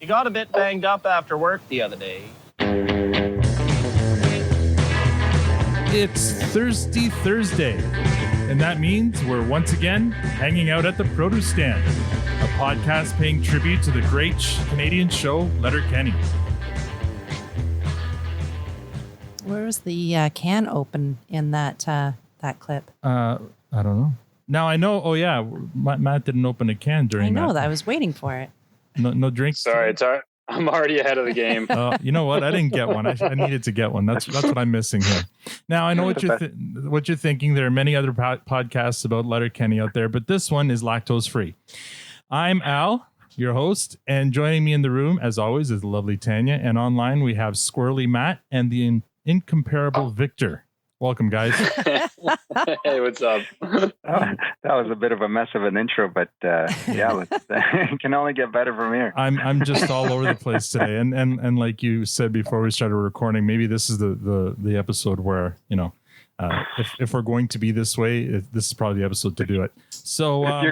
You got a bit banged up after work the other day. It's Thirsty Thursday, and that means we're once again hanging out at the produce stand, a podcast paying tribute to the great Canadian show Letterkenny. Where was the can open in that clip? I don't know. Now I know. Oh yeah, Matt didn't open a can during. I know that. I was waiting for it. No drinks. Sorry, it's all right. I'm already ahead of the game. You know what? I didn't get one. I needed to get one. That's what I'm missing here. Now I know what you're thinking. There are many other podcasts about Letterkenny out there, but this one is lactose free. I'm Al, your host, and joining me in the room, as always, is the lovely Tanya. And online we have Squirrely Matt and the incomparable Victor. Welcome, guys. Hey, what's up? That was a bit of a mess of an intro, but yeah, it can only get better from here. I'm just all over the place today, and like you said before we started recording, maybe this is the episode where if we're going to be this way, this is probably the episode to do it. So if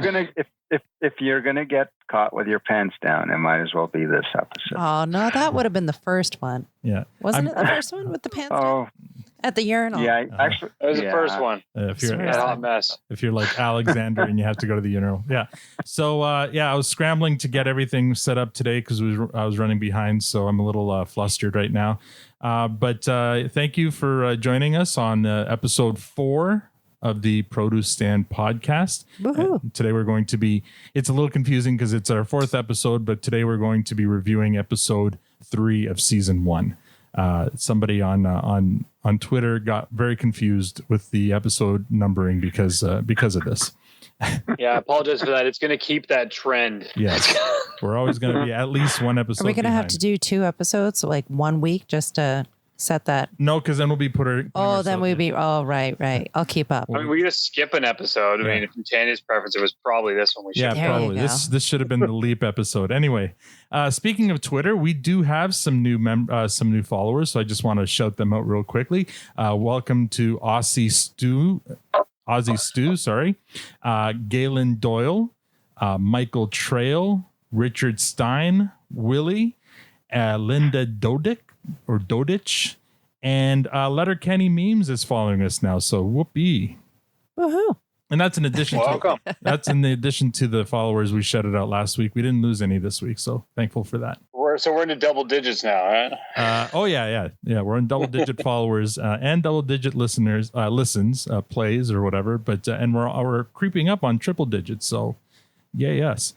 you're gonna get caught with your pants down, it might as well be this episode. Oh no, that would have been the first one. Yeah, wasn't it the first one with the pants down? At the urinal. Yeah, actually, it was the first one. If you're a hot mess. If you're like Alexander and you have to go to the urinal, yeah. So I was scrambling to get everything set up today because I was running behind, so I'm a little flustered right now. But thank you for joining us on episode 4 of the Produce Stand podcast. Today we're going to be. It's a little confusing because it's our 4th episode, but today we're going to be reviewing episode 3 of season 1. Somebody on Twitter got very confused with the episode numbering because of this. Yeah, I apologize for that. It's going to keep that trend. Yes, we're always going to be at least one episode. Are we going to have to do 2 episodes, so like 1 week, just to set that? No, because then we'll be right. I'll keep up. I mean, we just skip an episode. Yeah. I mean, from Tanya's preference, it was probably this one. Probably this should have been the leap episode. Anyway, speaking of Twitter, we do have some new followers, so I just want to shout them out real quickly. Welcome to Aussie Stew, sorry, Galen Doyle, Michael Trail, Richard Stein, Willie, Linda Dodich, and Letterkenny Memes is following us now. So whoopee. Woohoo. And that's in addition Welcome. That's in addition to the followers we shouted out last week. We didn't lose any this week, so thankful for that. We're into double digits now, right? Yeah. We're in double digit followers and double digit listens, plays or whatever. But and we're creeping up on triple digits. So yes.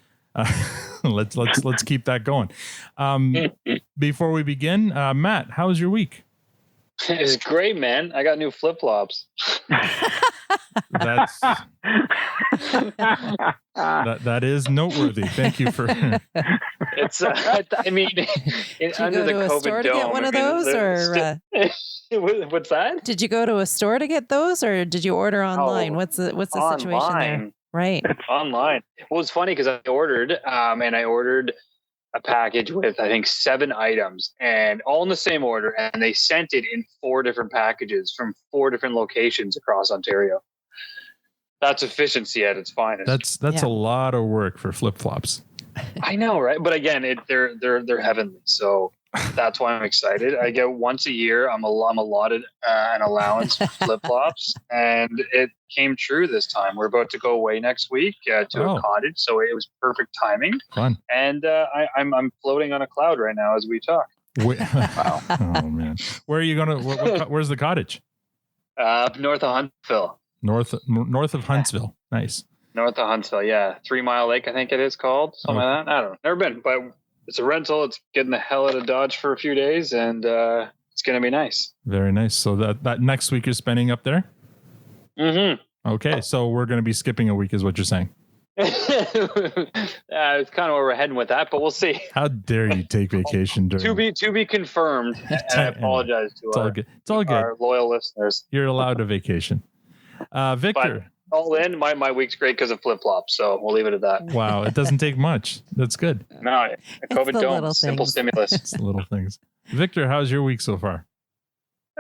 Let's keep that going. Before we begin, Matt, how was your week? It's great, man. I got new flip-flops. That is noteworthy. Thank you for. It's. I mean, under the COVID store to dome, get one of those, or what's that? did you go to a store to get those, or did you order online? What's the situation there? Right. Online. Well, it's funny because I ordered a package with, I think, 7 items and all in the same order. And they sent it in 4 different packages from 4 different locations across Ontario. That's efficiency at its finest. That's a lot of work for flip-flops. I know, right? But again, they're heavenly. So that's why I'm excited. I get once a year. I'm allotted an allowance for flip-flops, and it came true this time. We're about to go away next week to a cottage, so it was perfect timing. Fun. And I'm floating on a cloud right now as we talk. Wow. Oh man, where are you gonna? Where's the cottage? Up north of Huntsville. North of Huntsville. Nice. North of Huntsville, yeah. 3 Mile Lake, I think it is called. Something like that. I don't know. Never been, but it's a rental. It's getting the hell out of Dodge for a few days, and it's going to be nice. Very nice. So that next week you're spending up there? Mm-hmm. Okay, so we're going to be skipping a week is what you're saying. It's kind of where we're heading with that, but we'll see. How dare you take vacation during... To be confirmed, and I apologize to our loyal listeners. You're allowed a vacation. Victor. But all in, my week's great because of flip-flops, so we'll leave it at that. Wow, it doesn't take much. That's good. No, a COVID dome, simple stimulus. It's the little things. Victor, how's your week so far?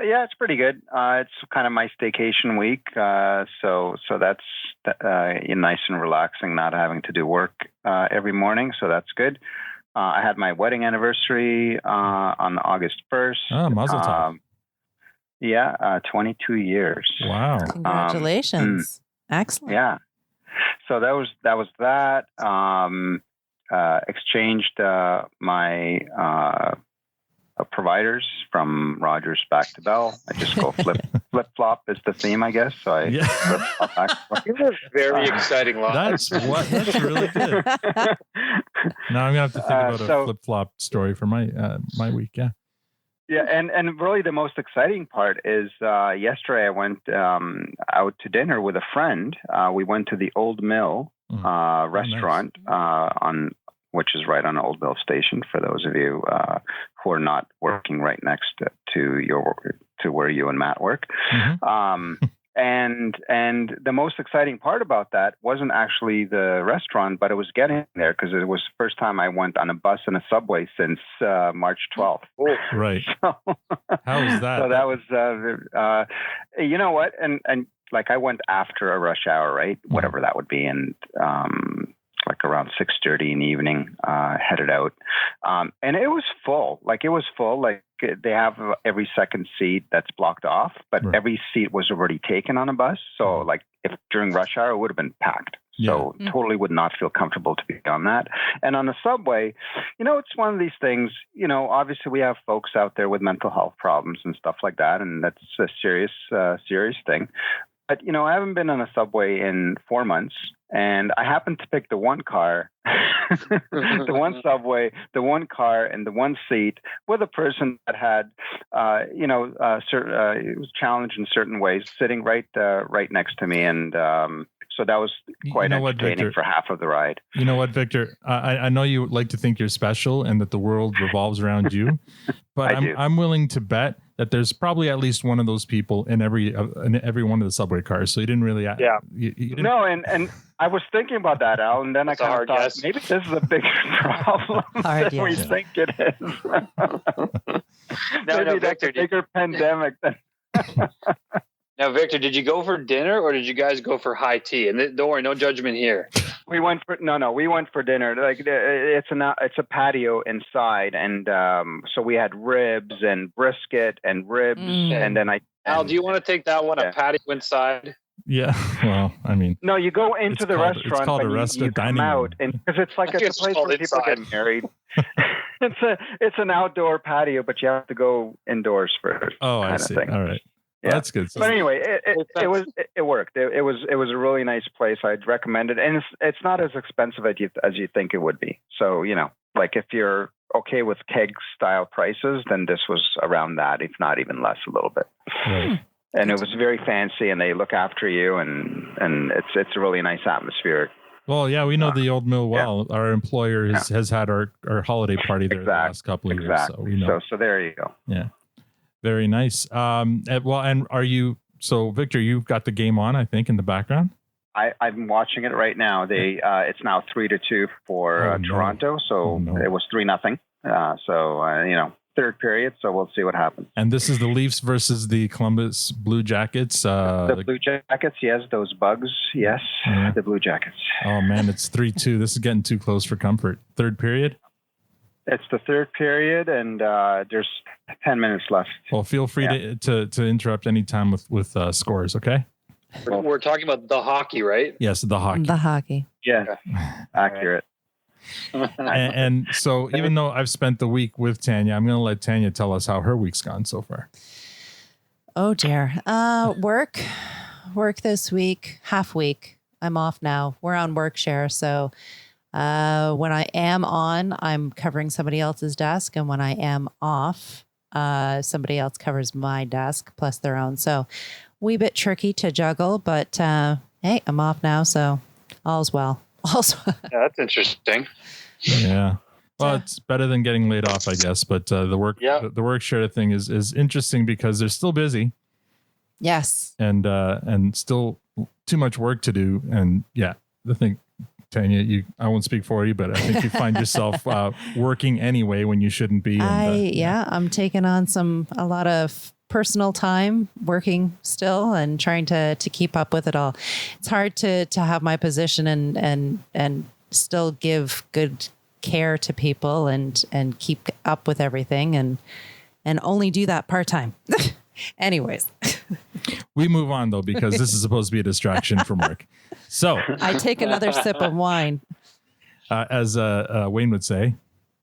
Yeah, it's pretty good. It's kind of my staycation week, so that's nice and relaxing, not having to do work every morning, so that's good. I had my wedding anniversary on August 1st. Oh, mazel tov. 22 years. Wow. Congratulations. Excellent. Yeah. So that was that. Exchanged my providers from Rogers back to Bell. I just go flip flop is the theme, I guess. So I flip flop back. Very exciting lives. That's really good. Now I'm gonna have to think about a flip flop story for my week. Yeah. Yeah, and really the most exciting part is yesterday I went out to dinner with a friend. We went to the Old Mill restaurant which is right on Old Mill Station. For those of you who are not working right next to where you and Matt work. Mm-hmm. And the most exciting part about that wasn't actually the restaurant, but it was getting there, because it was the first time I went on a bus and a subway since March 12th. Right. So, how was that? So that was, you know what? And like I went after a rush hour, right? Mm-hmm. Whatever that would be. And like around 6:30 in the evening, headed out. And it was full. Like they have every second seat that's blocked off, but every seat was already taken on a bus. So like if during rush hour, it would have been packed. So totally would not feel comfortable to be on that. And on the subway, it's one of these things, obviously we have folks out there with mental health problems and stuff like that. And that's a serious thing. But, I haven't been on a subway in 4 months, and I happened to pick the one car, the one subway, the one car, and the one seat with a person that had, it was challenged in certain ways, sitting right next to me. And so that was quite entertaining for half of the ride. You know what, Victor? I know you like to think you're special and that the world revolves around you, but I'm willing to bet that there's probably at least one of those people in every one of the subway cars. So you didn't really, you didn't... No, and I was thinking about that, Al, and then I kind of thought maybe this is a bigger problem than we think it is. Maybe that's a bigger pandemic than. Now, Victor, did you go for dinner or did you guys go for high tea? And don't worry, no judgment here. We went for dinner. Like it's a patio inside, and so we had ribs and brisket and ribs, and then Al, do you want to take that one? A patio inside? Yeah. Well, I mean, no, you go into the restaurant. It's called a restaurant dining out, because it's like it's a place where people get married. It's an outdoor patio, but you have to go indoors first. Oh, I see. All right. Yeah. That's good. But anyway, it worked. It was a really nice place. I'd recommend it, and it's not as expensive as you think it would be. So like if you're okay with keg style prices, then this was around that, if not even less, a little bit. Right. And it was very fancy, and they look after you, and it's a really nice atmosphere. Well, yeah, we know the Old Mill well. Yeah. Our employer has had our holiday party there the last couple of years, so we know. So there you go. Yeah. Very nice. Well, and so Victor, you've got the game on, I think, in the background. I'm watching it right now. It's now 3-2 for Toronto. So it was 3-0. Third period. So we'll see what happens. And this is the Leafs versus the Columbus Blue Jackets. The Blue Jackets. Yes. Those bugs. Yes. Yeah. The Blue Jackets. Oh man, it's 3-2. This is getting too close for comfort. Third period. It's the third period, and there's 10 minutes left. Well, feel free to interrupt anytime with scores, okay? We're talking about the hockey, right? Yes, the hockey. The hockey. Yeah, accurate. and so even though I've spent the week with Tanya, I'm going to let Tanya tell us how her week's gone so far. Oh, dear. Work this week, half week. I'm off now. We're on work share, so... when I am on, I'm covering somebody else's desk. And when I am off, somebody else covers my desk plus their own. So wee bit tricky to juggle, but hey, I'm off now. So all's well. Yeah, that's interesting. Yeah. Well, it's better than getting laid off, I guess. But the work share thing is interesting because they're still busy. Yes. And still too much work to do. And yeah, the thing. Tanya, I won't speak for you, but I think you find yourself working anyway when you shouldn't be. I'm taking on a lot of personal time working still and trying to keep up with it all. It's hard to have my position and still give good care to people and keep up with everything and only do that part-time. Anyways. We move on though, because this is supposed to be a distraction from work. So I take another sip of wine. As Wayne would say.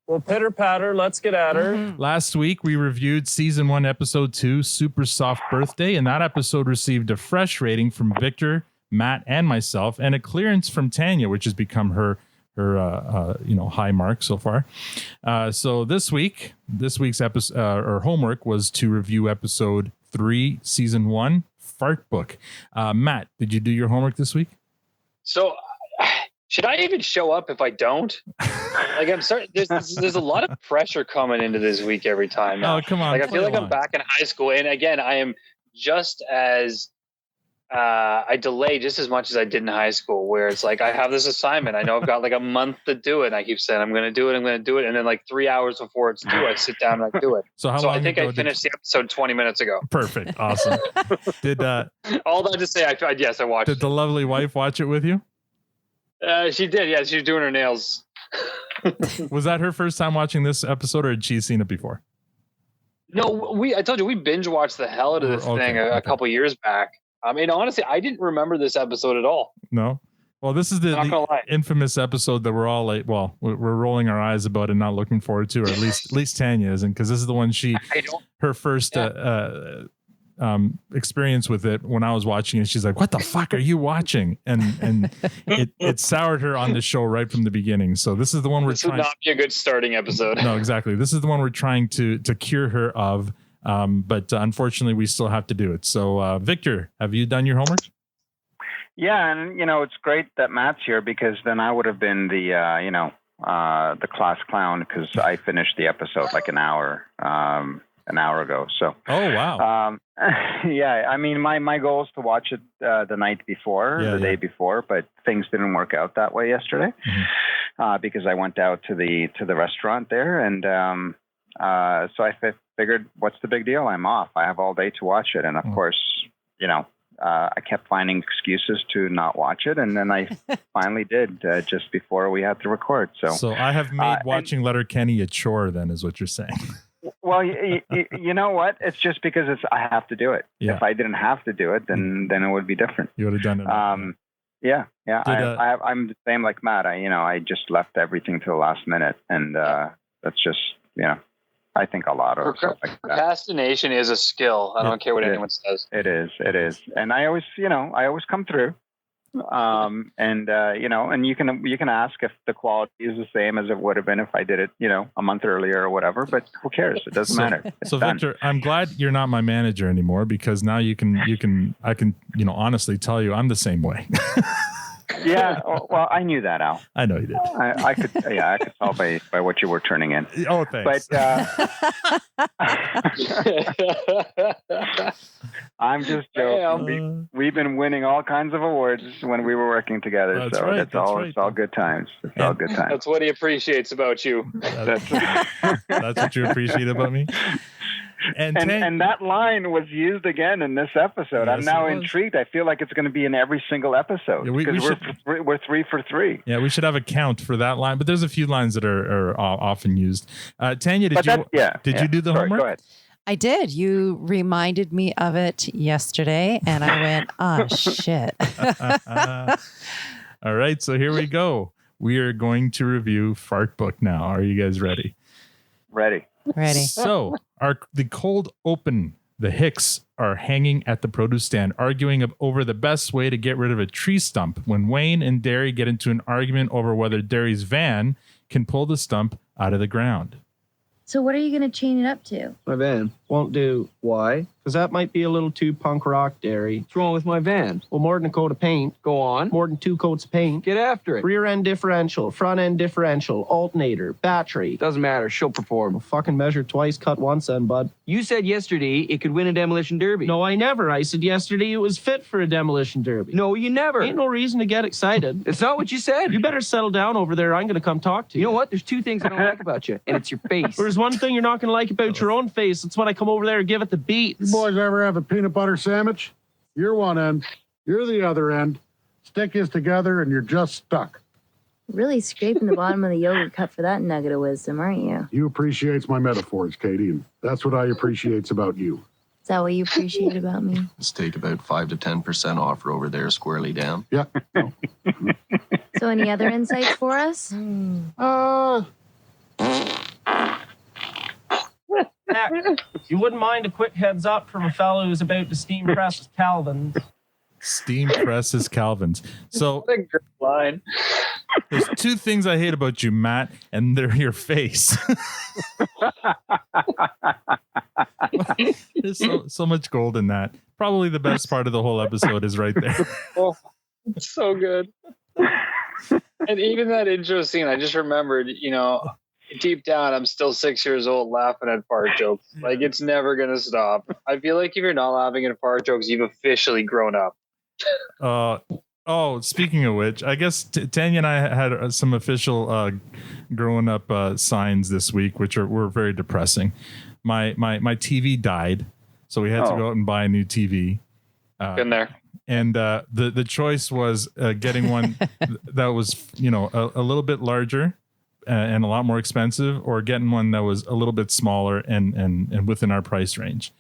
Well, pitter patter, let's get at her. Mm-hmm. Last week, we reviewed season 1, episode 2, Super Soft Birthday, and that episode received a fresh rating from Victor, Matt, and myself, and a clearance from Tanya, which has become her high mark so far. So this week's episode or homework was to review episode 3, season 1, Fartbook. Matt, did you do your homework this week? So, should I even show up if I don't? Like, I'm sorry. There's a lot of pressure coming into this week every time now. Oh, come on. Like, I feel like I'm back in high school, and again, I am just as I delay just as much as I did in high school, where it's like I have this assignment. I know I've got like a month to do it, and I keep saying I'm going to do it, and then like 3 hours before it's due, I sit down and I do it. So I think I finished the episode 20 minutes ago. Perfect. Awesome. Did all that to say, I watched. Did the lovely wife watch it with you? She did. Yeah, she was doing her nails. Was that her first time watching this episode, or had she seen it before? No, I told you we binge watched the hell out of this thing a couple years back. I mean, honestly, I didn't remember this episode at all. No. Well, this is the infamous episode that we're all like, well, we're rolling our eyes about and not looking forward to, or at least Tanya isn't, because this is the one her first experience with it. When I was watching it, she's like, "What the fuck are you watching?" And it soured her on the show right from the beginning. So this is the one this would not be a good starting episode. No, exactly. This is the one we're trying to cure her of. But unfortunately, we still have to do it. So, Victor, have you done your homework? Yeah, and it's great that Matt's here, because then I would have been the class clown, because I finished the episode like an hour ago. So. Oh wow. Yeah, I mean, my goal is to watch it the night before, day before, but things didn't work out that way yesterday, because I went out to the restaurant there, and so I figured, what's the big deal? I'm off. I have all day to watch it, and of course, I kept finding excuses to not watch it, and then I finally did just before we had to record. So I have made watching Letterkenny a chore. Then is what you're saying. Well, you know what? It's just because I have to do it. Yeah. If I didn't have to do it, then it would be different. You would have done it. Yeah. I'm the same like Matt. I just left everything to the last minute, and that's just I think a lot of stuff like that. Procrastination is a skill. I don't care what anyone says. It is, and I always come through. And you can ask if the quality is the same as it would have been if I did it, a month earlier or whatever, but who cares? It doesn't matter. It's done. Victor, I'm glad you're not my manager anymore, because now I can honestly tell you I'm the same way. Yeah, well, I knew that, Al. I know you did. I could tell by what you were turning in. Oh, thanks. But I'm just joking. We've been winning all kinds of awards when we were working together, it's all good times. It's all good times. That's what he appreciates about you. That's what you appreciate about me. And that line was used again in this episode. Yes, I'm now intrigued. I feel like it's going to be in every single episode, because we're 3 for 3. Yeah, we should have a count for that line. But there's a few lines that are often used. Tanya, did you do the homework? Go ahead. I did. You reminded me of it yesterday, and I went, "Oh shit!" All right, so here we go. We are going to review Fartbook now. Are you guys ready? Ready. So, the cold open, the Hicks are hanging at the produce stand, arguing over the best way to get rid of a tree stump, when Wayne and Derry get into an argument over whether Derry's van can pull the stump out of the ground. So what are you going to chain it up to? My van won't do. Why? Because that might be a little too punk rock, Derry. What's wrong with my van? Well, more than a coat of paint. Go on. More than 2 coats of paint. Get after it. Rear end differential, front end differential, alternator, battery. Doesn't matter. She'll perform. Well, fucking measure twice, cut once then, bud. You said yesterday it could win a demolition derby. No, I never. I said yesterday it was fit for a demolition derby. No, you never. Ain't no reason to get excited. It's not what you said. You better settle down over there. I'm going to come talk to you. You know what? There's 2 things I don't like about you, and it's your face. There's one thing you're not going to like about your own face. It's when I come over there and give it the beats. You boys ever have a peanut butter sandwich? You're one end, you're the other end. Stick is together and you're just stuck. Really scraping the bottom of the yogurt cup for that nugget of wisdom, aren't you? You appreciates my metaphors, Katie, and that's what I appreciates about you. Is that what you appreciate about me? Let's take about 5 to 10% off over there, Squirrely Dan. Yeah. So any other insights for us? You wouldn't mind a quick heads up from a fellow who's about to steam press his Calvins. Steam presses Calvins. So What a great line. there's two things I hate about you, Matt, and they're your face. There's so much gold in that. Probably the best part of the whole episode is right there. Oh, it's so good. And even that intro scene, I just remembered, deep down, I'm still 6 years old laughing at fart jokes. Like, it's never going to stop. I feel like if you're not laughing at fart jokes, you've officially grown up. Speaking of which, I guess Tanya and I had some official growing up signs this week, which were very depressing. My TV died, so we had to go out and buy a new TV. Been there. And the choice was getting one that was, a little bit larger and a lot more expensive, or getting one that was a little bit smaller and within our price range.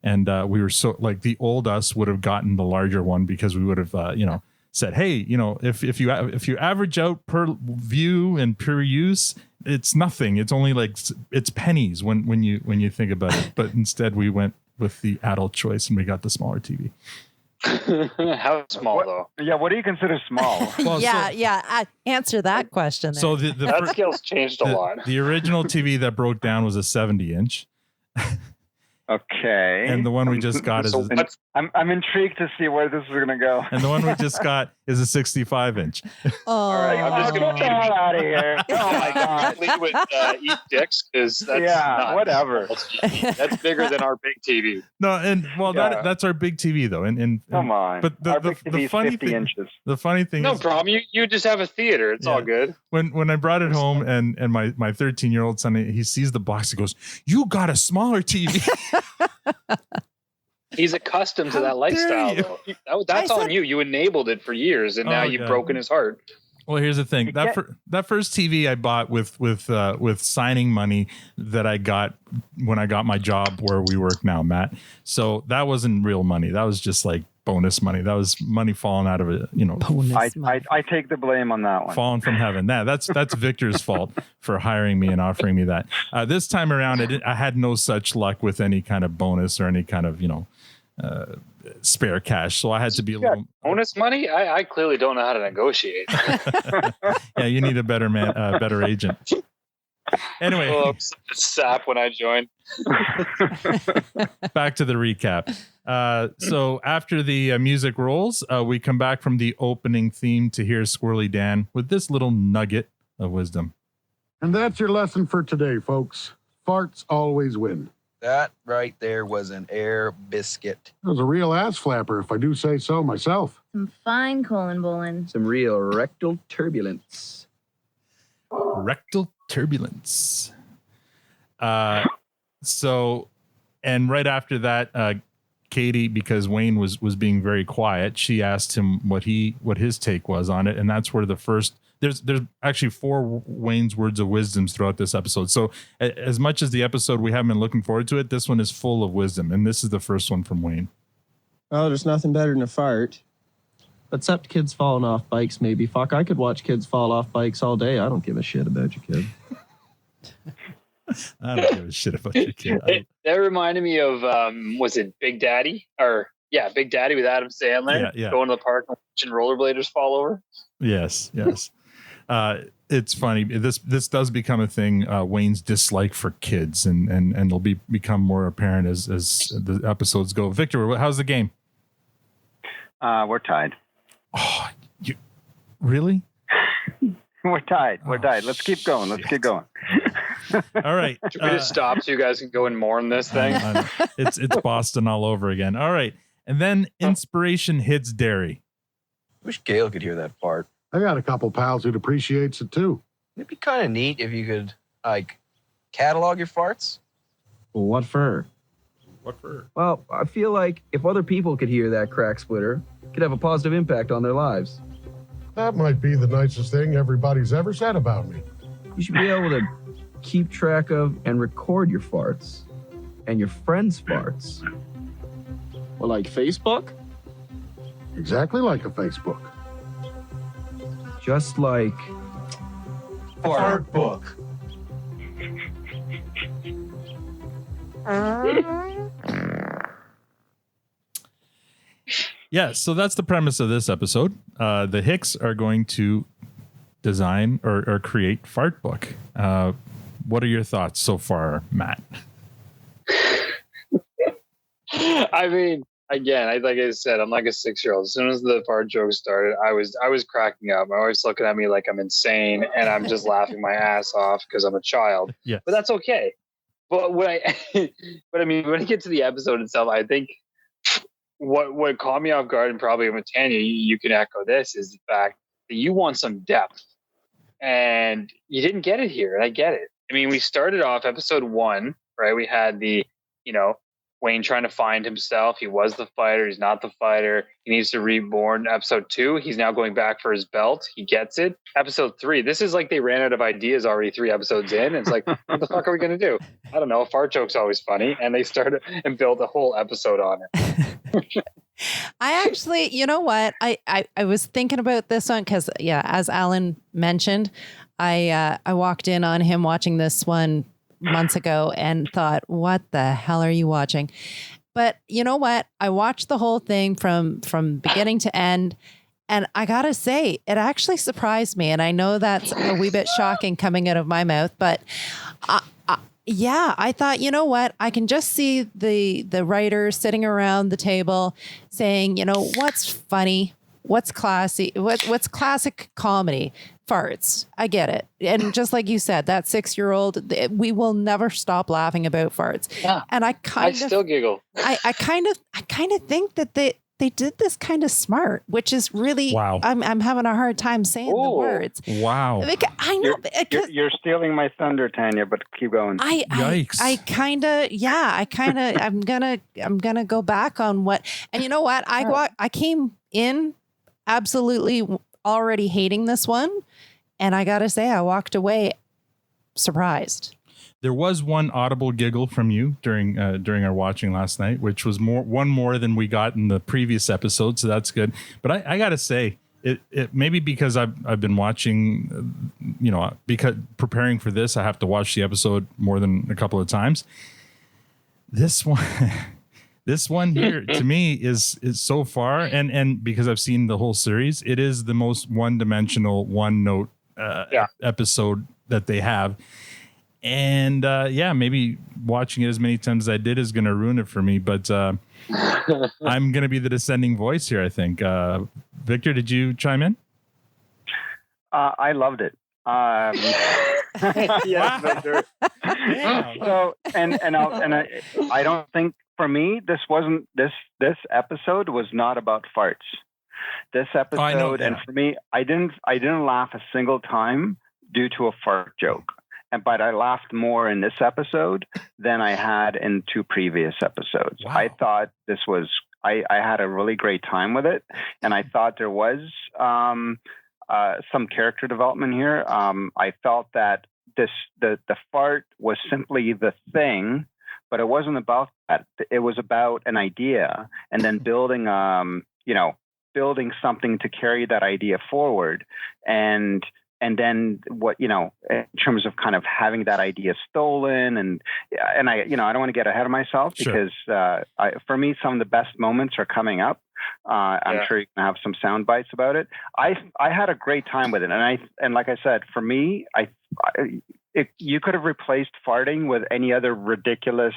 And we were so like the old us would have gotten the larger one because we would have, said, hey, if you average out per view and per use, it's nothing. It's only like it's pennies when you think about it. But instead, we went with the adult choice and we got the smaller TV. How small, though? Yeah, what do you consider small? Well, Answer that question. There. So that scale's changed a lot. The original TV that broke down was a 70-inch. Okay. And the one we just got is I'm intrigued to see where this is going to go. And the one we just got is a 65-inch. All right, I'm just going to get the hell out of here. Oh my god. Leave with eat dicks because that's whatever. That's bigger than our big TV. No, and that's our big TV though. And come on. But the funny 50 thing, inches. The funny thing no is, problem. You just have a theater. It's all good. When I brought it home and my 13-year-old son, he sees the box, he goes, "You got a smaller TV." He's accustomed to that lifestyle. Though. That's on you. You enabled it for years, and now you've broken his heart. Well, here's the thing. That first TV I bought with signing money that I got when I got my job where we work now, Matt. So that wasn't real money. That was just like bonus money. That was money falling out of it. I take the blame on that one. Falling from heaven. That's Victor's fault for hiring me and offering me that. This time around, I had no such luck with any kind of bonus or any kind of spare cash, so I had to be a little bonus money. I clearly don't know how to negotiate. Yeah, you need a better agent. Anyway, sap when I joined. Back to the recap. So after the music rolls, we come back from the opening theme to hear Squirrely Dan with this little nugget of wisdom. And that's your lesson for today, folks. Farts always win. That right there was an air biscuit. It was a real ass flapper, if I do say so myself. Some fine colon bowling. Some real rectal turbulence. Rectal turbulence. So, and right after that, Katie, because Wayne was being very quiet, she asked him what his take was on it, and that's where the first. There's actually 4 Wayne's words of wisdoms throughout this episode. So as much as the episode we haven't been looking forward to it, this one is full of wisdom. And this is the first one from Wayne. Well, there's nothing better than a fart. Except kids falling off bikes, maybe. Fuck, I could watch kids fall off bikes all day. I don't give a shit about your kid. I don't give a shit about your kid. That reminded me of, was it Big Daddy? Big Daddy with Adam Sandler. Yeah. Going to the park and watching rollerbladers fall over. Yes. It's funny. This does become a thing. Wayne's dislike for kids, and it'll become more apparent as the episodes go. Victor, how's the game? We're tied. Oh, you really? We're tied. Let's keep going. All right. Should we just stop so you guys can go and mourn this thing? It's Boston all over again. All right, and then inspiration hits Derry. Wish Gail could hear that fart. I got a couple pals who'd appreciate it too. It'd be kind of neat if you could, catalog your farts. Well, what for? Well, I feel like if other people could hear that crack splitter, it could have a positive impact on their lives. That might be the nicest thing everybody's ever said about me. You should be able to keep track of and record your farts and your friends' farts. Well, like Facebook? Exactly like a Facebook. Just like Fartbook. Yeah, so that's the premise of this episode. The Hicks are going to design or create Fartbook. What are your thoughts so far, Matt? I mean, again, like I said, I'm like a 6-year-old. As soon as the fart joke started, I was cracking up. My wife's looking at me like I'm insane, and I'm just laughing my ass off because I'm a child. Yeah, but that's okay. But when when I get to the episode itself, I think what caught me off guard, and probably with Tanya, you can echo this, is the fact that you want some depth, and you didn't get it here, and I get it. I mean, we started off episode 1, right? We had the, Wayne trying to find himself. He was the fighter. He's not the fighter. He needs to reborn. Episode 2, he's now going back for his belt. He gets it. Episode 3, this is like they ran out of ideas already 3 episodes in. It's like, what the fuck are we going to do? I don't know. A fart joke's always funny. And they started and built a whole episode on it. I actually, you know what? I was thinking about this one because, yeah, as Alan mentioned, I walked in on him watching this one months ago and thought, what the hell are you watching? But you know what? I watched the whole thing from beginning to end. And I got to say, it actually surprised me. And I know that's a wee bit shocking coming out of my mouth, but yeah, I thought, you know what? I can just see the writers sitting around the table saying, what's funny? What's classy? What's classic comedy? Farts. I get it. And just like you said, that 6-year-old, we will never stop laughing about farts. Yeah. And I still giggle. I kind of think that they did this kind of smart, which is really, wow. I'm having a hard time saying the words. Wow. I know. You're stealing my thunder, Tanya, but keep going. Yikes. I'm gonna go back on what, and you know what? I came in absolutely already hating this one. And I got to say, I walked away surprised. There was one audible giggle from you during our watching last night, which was one more than we got in the previous episode. So that's good. But I got to say, it maybe because I've been watching, because preparing for this, I have to watch the episode more than a couple of times. This one here to me is so far, and because I've seen the whole series, it is the most one-dimensional, one-note episode that they have. And maybe watching it as many times as I did is going to ruin it for me. But I'm going to be the dissenting voice here, I think. Victor, did you chime in? I loved it. Yes, Victor. So, I don't think, for me, this episode was not about farts. This episode, and for me, I didn't laugh a single time due to a fart joke. But I laughed more in this episode than I had in 2 previous episodes. Wow. I thought this was, I had a really great time with it. And I thought there was some character development here. I felt that the fart was simply the thing, but it wasn't about that. It was about an idea and then building something to carry that idea forward. And then what, in terms of kind of having that idea stolen and I don't want to get ahead of myself because for me, some of the best moments are coming up. I'm sure you can have some sound bites about it. I had a great time with it. And like I said, for me, if you could have replaced farting with any other ridiculous,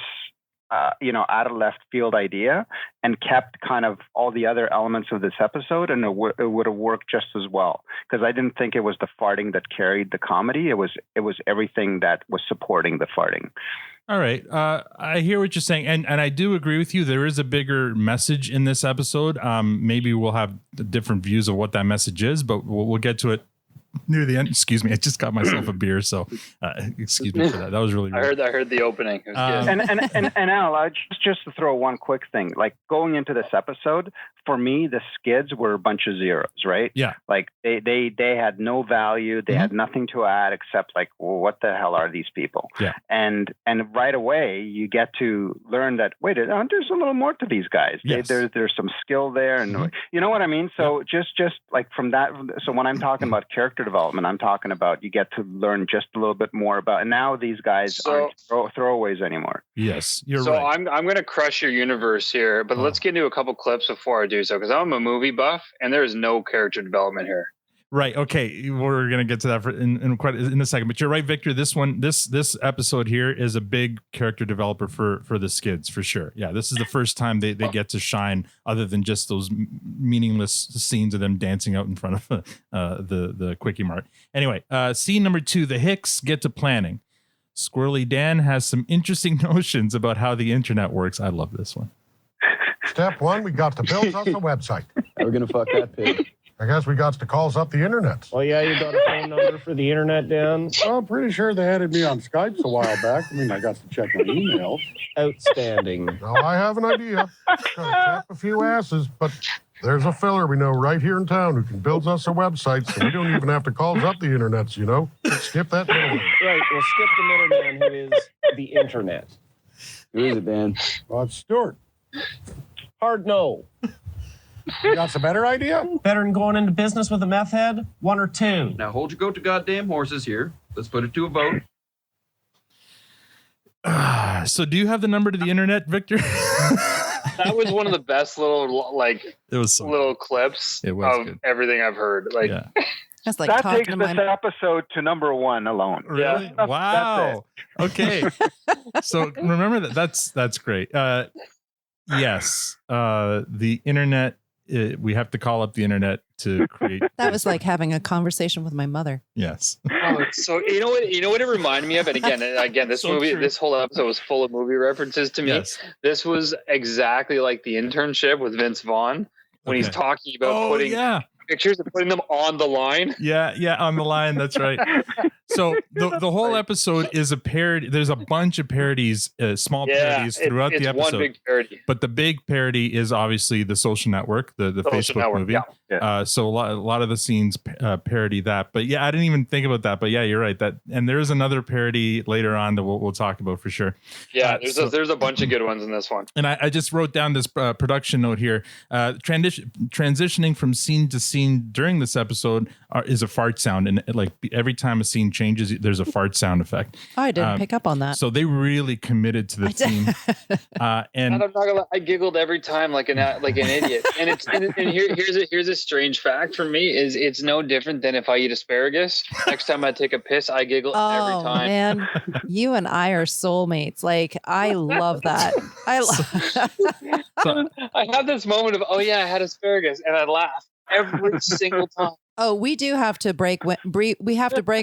out of left field idea and kept kind of all the other elements of this episode, and it would have worked just as well. Because I didn't think it was the farting that carried the comedy. It was everything that was supporting the farting. All right. I hear what you're saying. And I do agree with you. There is a bigger message in this episode. Maybe we'll have different views of what that message is, but we'll get to it near the end. Excuse me, I just got myself a beer, so excuse me for that. That was really rude. I heard the opening. It was good. And Al, just to throw one quick thing, like going into this episode, for me, the Skids were a bunch of zeros, right? Yeah. Like they had no value. They had nothing to add except like, well, what the hell are these people? Yeah. And right away you get to learn that, wait, there's a little more to these guys. Yes. There's some skill there, and you know what I mean? So just like from that, so when I'm talking about character development, I'm talking about you get to learn just a little bit more about, and now these guys aren't throwaways anymore. Yes, you're so right. I'm going to crush your universe here, but let's get into a couple clips before I do so, because I'm a movie buff and there is no character development here. Right. Okay. We're gonna get to that in a second. But you're right, Victor. This episode here is a big character developer for the Skids for sure. Yeah. This is the first time they get to shine, other than just those meaningless scenes of them dancing out in front of the Quickie Mart. Anyway, scene number 2. The Hicks get to planning. Squirrely Dan has some interesting notions about how the internet works. I love this one. Step 1, we got to build us a website. We're gonna fuck that pig. I guess we got to calls up the internet. Oh, yeah, you got a phone number for the internet, Dan? Well, I'm pretty sure they added me on Skype a while back. I mean, I got to check my emails. Outstanding. Now, I have an idea. Gonna tap a few asses, but there's a filler we know right here in town who can build us a website, so we don't even have to call up the internets, you know? Skip that middleman. Right, we'll skip the middleman who is the internet. Who is it, Dan? Well, it's Stuart. Hard no. You got some better idea? Better than going into business with a meth head? 1 or 2? Now hold your goat to goddamn horses here. Let's put it to a vote. So do you have the number to the internet, Victor? That was one of the best little it was so little clips it was of good. everything I've heard. Like, yeah. That's like That talking takes to this episode to number 1 alone. Really? That's Wow. Okay. So remember that's great. Yes. The internet. We have to call up the internet to create. That was like having a conversation with my mother. Yes. so you know what it reminded me of, and again, this So movie, true. this whole episode was full of movie references to me. Yes. This was exactly like The Internship with Vince Vaughn when he's Okay. talking about putting pictures and putting them on the line. Yeah, on the line. That's right. So the whole episode is a parody. There's a bunch of parodies, small parodies throughout the episode. One big parody. But the big parody is obviously The Social Network, the Social Facebook Network, movie. yeah. So a lot of the scenes parody that. But yeah, I didn't even think about that. But yeah, you're right. And there's another parody later on that we'll talk about for sure. Yeah, there's a bunch of good ones in this one. And I just wrote down this production note here. Transitioning from scene to scene during this episode is a fart sound, and like every time a scene changes, there's a fart sound effect. Oh, I didn't pick up on that. So they really committed to the theme. And I'm not gonna lie, I giggled every time like an idiot. And here's a strange fact for me is it's no different than if I eat asparagus. Next time I take a piss, I giggle every time. Man, you and I are soulmates. Like, I love that. I have this moment of, oh yeah, I had asparagus, and I laugh every single time. Oh, we do have to break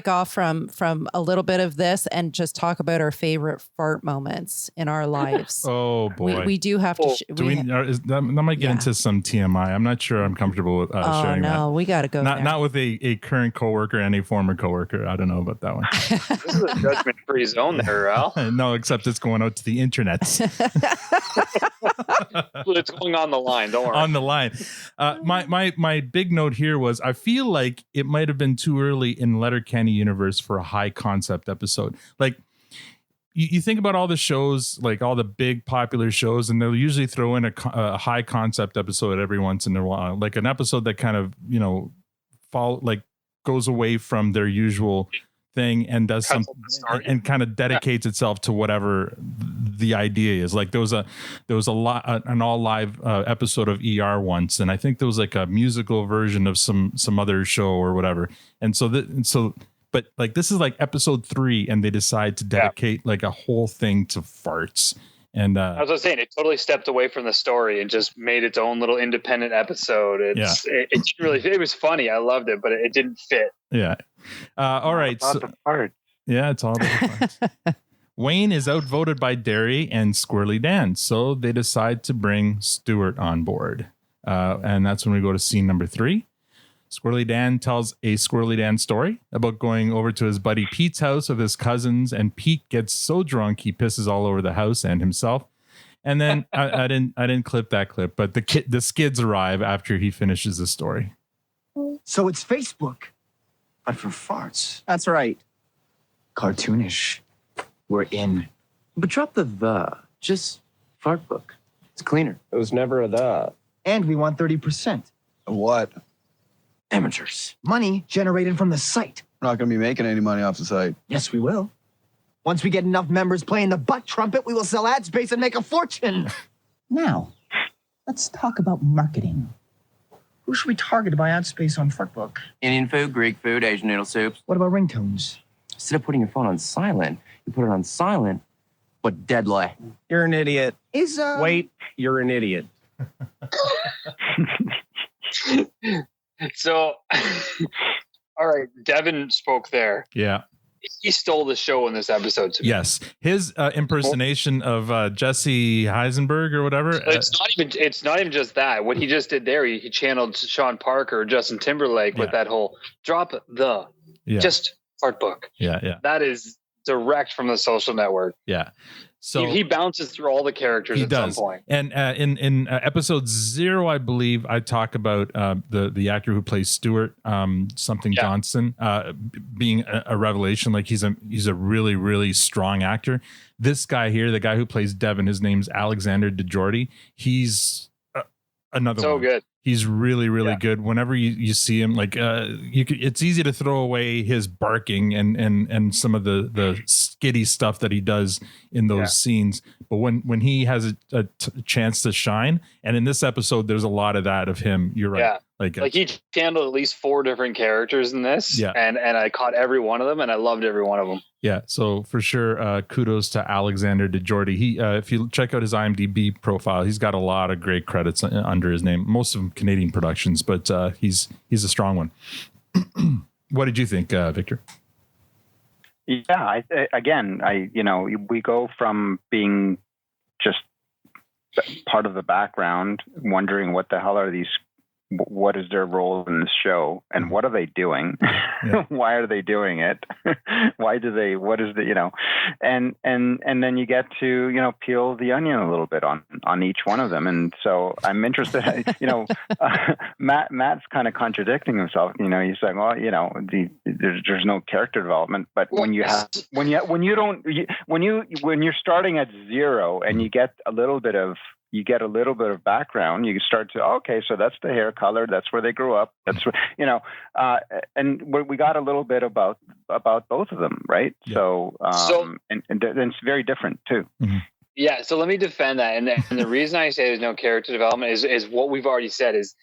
off from a little bit of this and just talk about our favorite fart moments in our lives. Oh boy, we do have to. That might get into some TMI. I'm not sure I'm comfortable with sharing that. Oh no, we got to go. Not with a current coworker and a former coworker. I don't know about that one. This is a judgment-free zone there, Al. No, except it's going out to the internet. It's going on the line. Don't worry. On the line. My big note here was I feel like it might have been too early in Letterkenny universe for a high concept episode. Like you think about all the shows, like all the big popular shows, and they'll usually throw in a high concept episode every once in a while, like an episode that kind of goes away from their usual thing and does some and kind of dedicates itself to whatever the idea is. Like there was an all live episode of ER once, and I think there was like a musical version of some other show or whatever. And but like this is like episode 3, and they decide to dedicate like a whole thing to farts. And as I was saying, it totally stepped away from the story and just made its own little independent episode. It was funny. I loved it, but it didn't fit. Yeah. All right. Yeah, it's all about the farts. Wayne is outvoted by Derry and Squirrely Dan, so they decide to bring Stuart on board. And that's when we go to scene number 3. Squirrely Dan tells a Squirrely Dan story about going over to his buddy Pete's house with his cousins, and Pete gets so drunk he pisses all over the house and himself. And then I didn't clip that clip, but the Skids arrive after he finishes the story. So it's Facebook, but for farts. That's right. Cartoonish. We're in. But drop the. Just Fartbook. It's cleaner. It was never a the. And we want 30%. What? Amateurs. Money generated from the site. We're not going to be making any money off the site. Yes, we will. Once we get enough members playing the butt trumpet, we will sell ad space and make a fortune. Now, let's talk about marketing. Who should we target to buy ad space on Fartbook? Indian food, Greek food, Asian noodle soups. What about ringtones? Instead of putting your phone on silent, you put it on silent, but deadly. You're an idiot. Wait, you're an idiot. So, all right, Devin spoke there. Yeah. He stole the show in this episode. To me. Yes. His impersonation of Jesse Heisenberg or whatever. It's not even just that. What he just did there, he channeled Sean Parker or Justin Timberlake with that whole drop the just Fartbook. Yeah, yeah. That is direct from the Social Network. Yeah. So he bounces through all the characters at some point. And in episode 0, I believe I talk about the actor who plays Stuart Johnson being a revelation. Like he's a really, really strong actor. This guy here, the guy who plays Devin, his name's Alexander DeJordy. He's another so one. good. He's really, really good. Whenever you see him, like it's easy to throw away his barking and some of the skitty stuff that he does in those scenes. But when he has a chance to shine, and in this episode, there's a lot of that of him. You're right. Yeah. Like he handled at least 4 different characters in this. Yeah. And I caught every one of them, and I loved every one of them. Yeah, so for sure, kudos to Alexander DeJordy. He, if you check out his IMDb profile, he's got a lot of great credits under his name. Most of them Canadian productions, but he's a strong one. What did you think, Victor? Yeah, we go from being just part of the background, wondering what the hell are these. What is their role in this show, and what are they doing? Yeah. Why are they doing it? What is the, and then you get to, peel the onion a little bit on each one of them. And so I'm interested, Matt's kind of contradicting himself. He's saying, well, there's no character development, but when you're starting at 0 and you get a little bit of background, you start to, okay, so that's the hair color, that's where they grew up, that's where, and we got a little bit about both of them, right? Yeah. So it's very different too. Mm-hmm. Yeah, so let me defend that. And the reason I say there's no character development is what we've already said is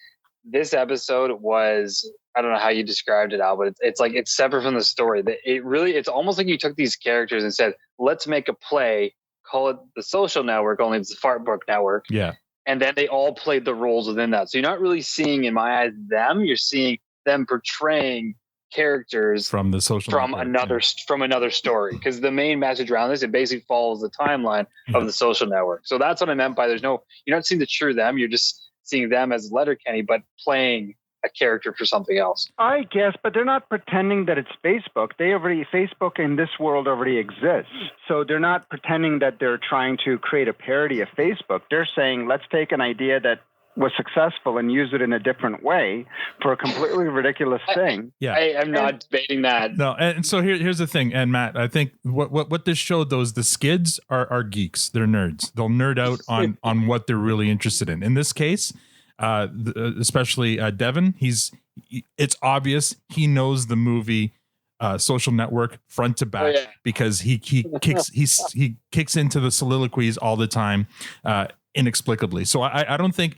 this episode was, I don't know how you described it, Al, but it's separate from the story. It's almost like you took these characters and said, let's make a play, call it the Social Network, only it's the Fartbook Network. Yeah. And then they all played the roles within that. So you're not really seeing, in my eyes, them. You're seeing them portraying characters from the Social Network, from another story. Because the main message around this, it basically follows the timeline of the Social Network. So that's what I meant by you're not seeing the true them. You're just seeing them as Letterkenny, but playing a character for something else. I guess, but they're not pretending that it's Facebook. Facebook in this world already exists. So they're not pretending that they're trying to create a parody of Facebook. They're saying, let's take an idea that was successful and use it in a different way for a completely ridiculous thing. Yeah, I'm not debating that. No, and so here's the thing, and Matt, I think what this showed, the Skids are geeks. They're nerds. They'll nerd out on what they're really interested in. In this case, especially Devin, it's obvious he knows the movie Social Network front to back because he kicks into the soliloquies all the time inexplicably. So I don't think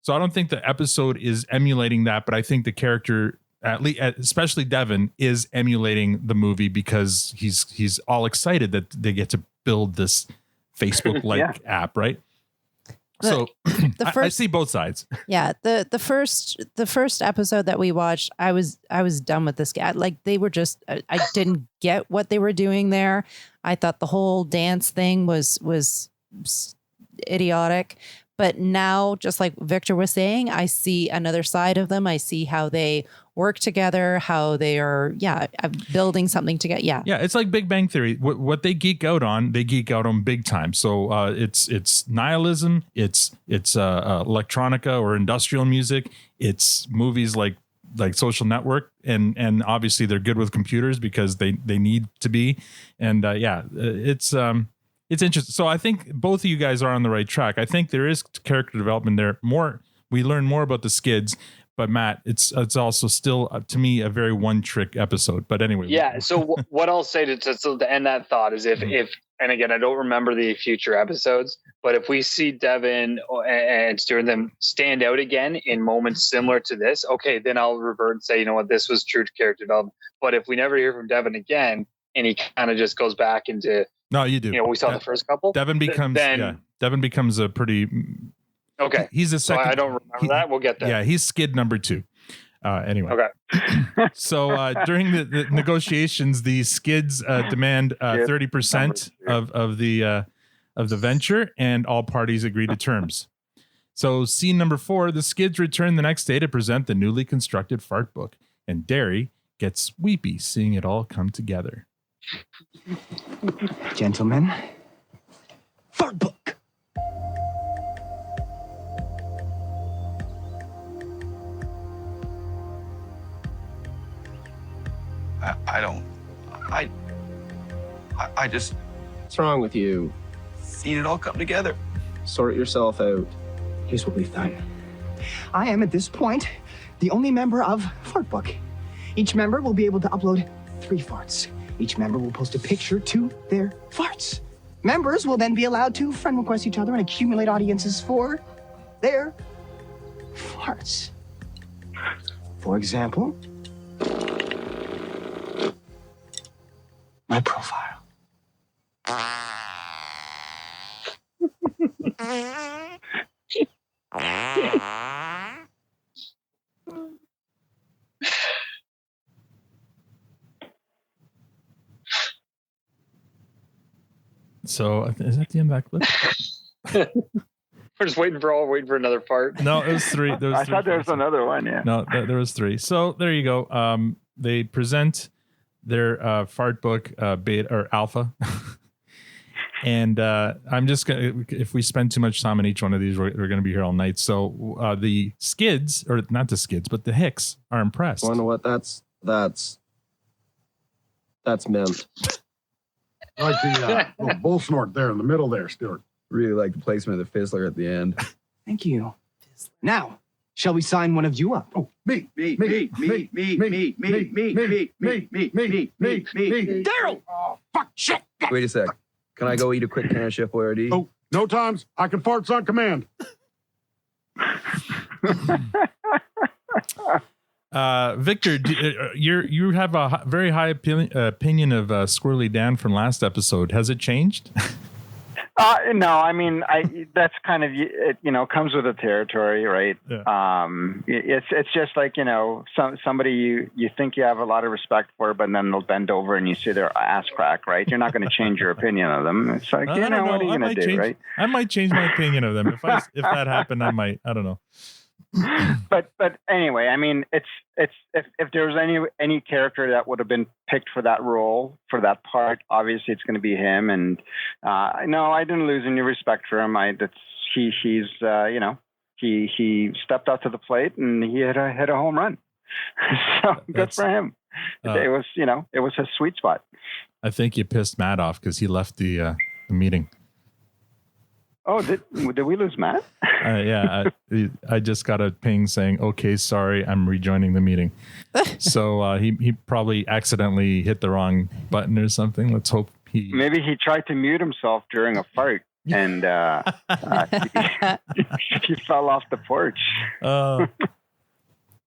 the episode is emulating that, but I think the character, at least especially Devin, is emulating the movie because he's all excited that they get to build this Facebook-like app, right? I see both sides. Yeah, the first episode that we watched, I was done with this guy. Like they were just, I didn't get what they were doing there. I thought the whole dance thing was idiotic. But now, just like Victor was saying, I see another side of them. I see how they work together, how they are, building something together. Yeah. Yeah, it's like Big Bang Theory. What they geek out on big time. So it's nihilism, it's electronica or industrial music, it's movies like Social Network, and obviously they're good with computers because they need to be. And it's interesting. So I think both of you guys are on the right track. I think there is character development there. We learn more about the Skids, but Matt, it's also still to me a very one-trick episode. But anyway. Yeah. So what I'll say to end that thought is if and again, I don't remember the future episodes, but if we see Devin and Stuart and them stand out again in moments similar to this, okay, then I'll revert and say, you know what, this was true to character development. But if we never hear from Devin again and he kind of just goes back into, no, you do. You know, we saw the first couple. Devin becomes a pretty. Okay. He's a second. So I don't remember that. We'll get there. Yeah, he's Skid number 2. Anyway. Okay. So during the negotiations, the Skids demand 30% of the venture, and all parties agree to terms. So scene number 4: the Skids return the next day to present the newly constructed Fartbook, and Derry gets weepy seeing it all come together. Gentlemen, Fartbook. I just What's wrong with you? seen it all come together. Sort yourself out. Here's what we've done. I am, at this point, the only member of Fartbook. Each member will be able to upload 3 farts. Each member will post a picture to their farts. Members will then be allowed to friend request each other and accumulate audiences for their farts. For example, my profile. So is that the end of that clip? We're just waiting for another part. No, it was 3. I thought there was another one. Yeah. No, there was 3. So there you go. They present their Fartbook beta or alpha. And I'm just going to, if we spend too much time on each one of these, we're going to be here all night. So the Skids, or not the Skids, but the Hicks are impressed. Wonder what that's meant. Like the little bull snort there in the middle there, Stuart. Really like the placement of the fizzler at the end. Thank you. Now, shall we sign one of you up? Oh, me. Daryl! Oh, fuck, shit! Wait a sec. Can I go eat a quick can of Chef Boyardee? Oh, no times. I can farts on command. Victor, you have a very high opinion of Squirrely Dan from last episode. Has it changed? No, I mean, that's kind of, comes with the territory, right? Yeah. It's just like, somebody you think you have a lot of respect for, but then they'll bend over and you see their ass crack, right? You're not going to change your opinion of them. It's like, what are you going to do, right? I might change my opinion of them. If that happened, I might. I don't know. But anyway, I mean, it's if there was any character that would have been picked for that role, for that part, obviously it's going to be him. And no, I didn't lose any respect for him. He stepped up to the plate and he hit a home run. So good for him. It was a sweet spot. I think you pissed Matt off because he left the meeting. Oh, did we lose Matt? Yeah, I just got a ping saying, "Okay, sorry, I'm rejoining the meeting." So he probably accidentally hit the wrong button or something. Let's hope maybe he tried to mute himself during a fart and he fell off the porch. Oh,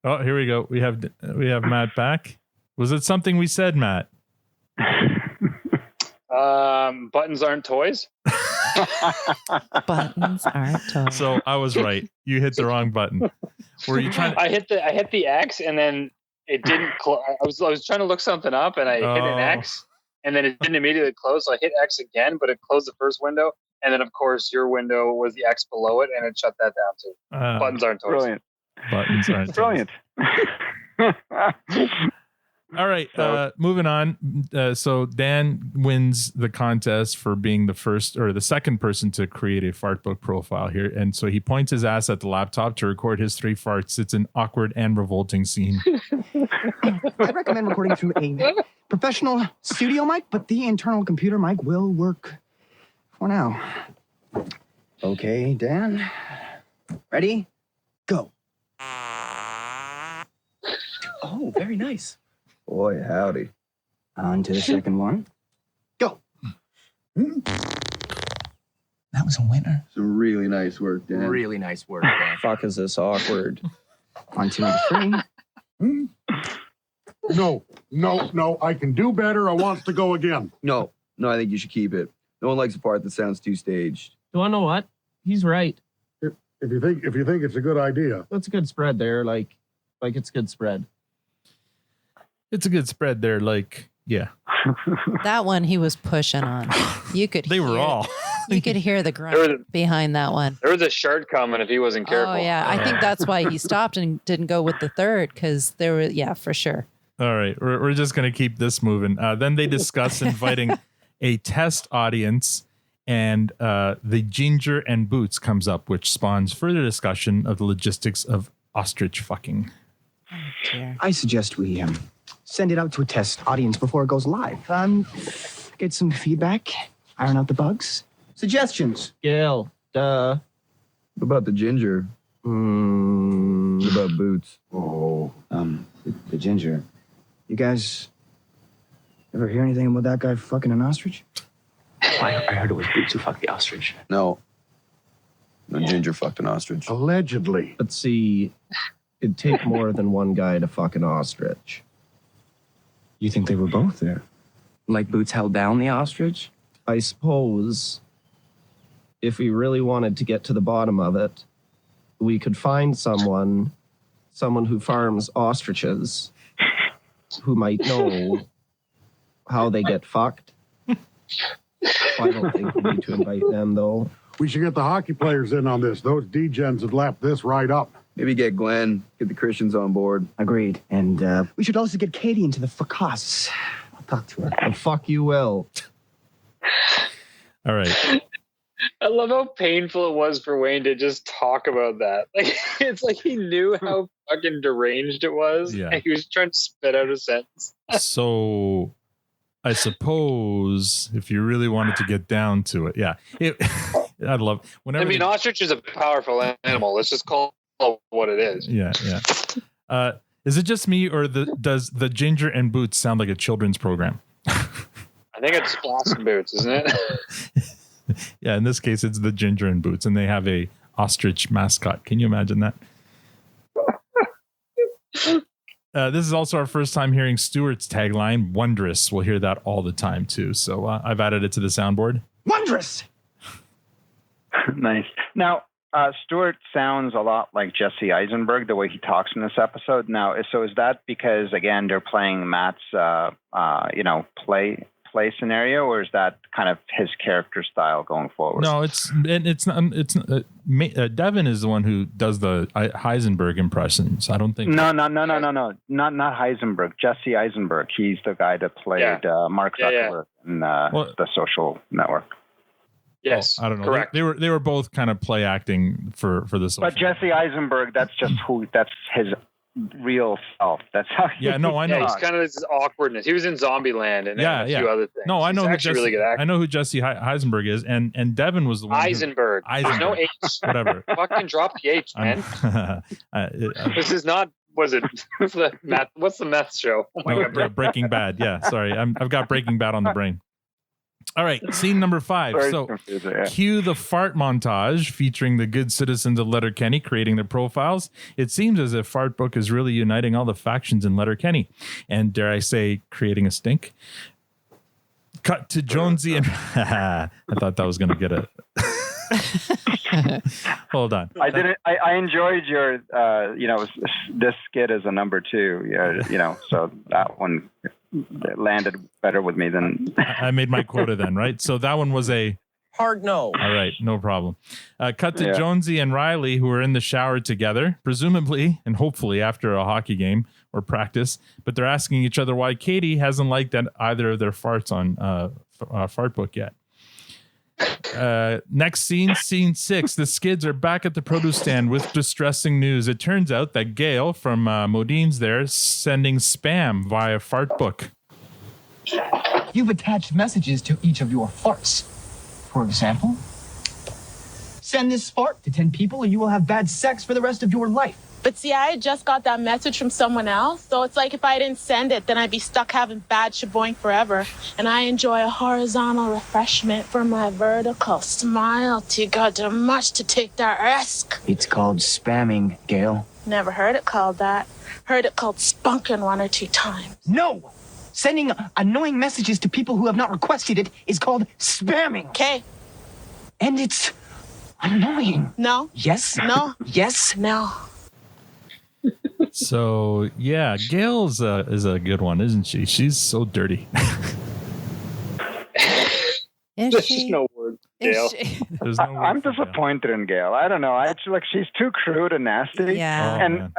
here we go. We have Matt back. Was it something we said, Matt? Buttons aren't toys. Buttons aren't toys. So I was right. You hit the wrong button. Were you trying? I hit the X and then it didn't. I was trying to look something up and I hit an X and then it didn't immediately close. So I hit X again, but it closed the first window And then, of course, your window was the X below it, and it shut that down too. Buttons aren't toys. Brilliant. Buttons aren't Brilliant. All right, moving on. So Dan wins the contest for being the first or the second person to create a Fartbook profile here. And so he points his ass at the laptop to record his 3 farts. It's an awkward and revolting scene. I recommend recording through a professional studio mic, but the internal computer mic will work for now. Okay, Dan. Ready? Go. Oh, very nice. Boy, howdy. On to the second one. Go. That was a winner. Some really nice work, Dan. Really nice work, Dan. Fuck, is this awkward? On to number 3. No, I can do better. I wants to go again. No, I think you should keep it. No one likes a part that sounds too staged. Do I know what? He's right. If you think it's a good idea. That's a good spread there. Like it's a good spread. It's a good spread there. Like, yeah. That one he was pushing on. You could. They were all. You could hear the grunt behind that one. There was a shart coming if he wasn't careful. Oh yeah, I think that's why he stopped and didn't go with the third because there were for sure. All right, we're just gonna keep this moving. Then they discuss inviting a test audience, and the ginger and boots comes up, which spawns further discussion of the logistics of ostrich fucking. Oh, dear. I suggest we send it out to a test audience before it goes live. Get some feedback, iron out the bugs. Suggestions. Gil, duh. What about the ginger? What about boots? Oh, the ginger. You guys ever hear anything about that guy fucking an ostrich? I heard it was Boots who fucked the ostrich. No, ginger fucked an ostrich. Allegedly. Let's see. It'd take more than one guy to fuck an ostrich. You think they were both there? Like Boots held down the ostrich? I suppose if we really wanted to get to the bottom of it, we could find someone who farms ostriches who might know how they get fucked. I don't think we need to invite them, though. We should get the hockey players in on this. Those D-gens would lap this right up. Maybe get Glenn, get the Christians on board. Agreed. And we should also get Katie into the fracas. I'll talk to her. The fuck you will. All right. I love how painful it was for Wayne to just talk about that. Like it's like he knew how fucking deranged it was. Yeah. And he was trying to spit out a sentence. So I suppose if you really wanted to get down to it, I'd love whenever. I mean, ostrich is a powerful animal. Let's just call it what it is. Yeah. Is it just me, or does the Ginger and Boots sound like a children's program? I think it's Splash and Boots, isn't it? Yeah, in this case, it's the Ginger and Boots, and they have a ostrich mascot. Can you imagine that? This is also our first time hearing Stuart's tagline, "Wondrous." We'll hear that all the time too. So I've added it to the soundboard. Wondrous. Nice. Now, Stuart sounds a lot like Jesse Eisenberg, the way he talks in this episode. Now, so is that because, again, they're playing Matt's, play scenario, or is that kind of his character style going forward? No, it's Devin is the one who does the Heisenberg impressions. I don't think. No, not Heisenberg. Jesse Eisenberg. He's the guy that played Mark Zuckerberg in the Social Network. Yes, I don't know. Correct. They were both kind of play acting for this. But Jesse Eisenberg, that's just that's his real self. That's how. Yeah, no, I know. Yeah, he's kind of this awkwardness. He was in Zombieland and a few other things. No, I know. He's actually really good actor. I know who Jesse Heisenberg is, and Devin was the one. Eisenberg. There's no H. Whatever. Fucking drop the H, man. This is not. Was it? What's the meth show? Oh my God. Breaking Bad. Yeah, sorry. I've got Breaking Bad on the brain. All right, scene number 5. Cue the fart montage featuring the good citizens of Letterkenny creating their profiles. It seems as if Fartbook is really uniting all the factions in Letterkenny, and dare I say, creating a stink. Cut to Jonesy and I thought that was going to get a. Hold on. I enjoyed your, this skit as a number 2. So that one landed better with me than I made my quota then, right? So that one was a Hard no. All right, no problem. Cut to Yeah. Jonesy and Riley, who are in the shower together, presumably and hopefully after a hockey game or practice, but they're asking each other why Katie hasn't liked either of their farts on Fartbook yet. Next scene 6. The Skids are back at the produce stand with distressing news. It turns out that Gail from Modine's there is sending spam via Fartbook. You've attached messages to each of your farts. For example, send this fart to 10 people or you will have bad sex for the rest of your life. But see, I just got that message from someone else, so it's like if I didn't send it, then I'd be stuck having bad shaboing forever. And I enjoy a horizontal refreshment for my vertical. Smile too goddamn much to take that risk. It's called spamming, Gail. Never heard it called that. Heard it called spunking 1 or 2 times. No! Sending annoying messages to people who have not requested it is called spamming. Okay. And it's annoying. No. Yes? No. Yes? No. So yeah, Gail is a good one, isn't she? She's so dirty. Is There's she? no word. Is Gail. she? There's no I'm word for Gail. disappointed in Gail. I don't know. I actually like she's too crude and nasty. Yeah. Oh, And man.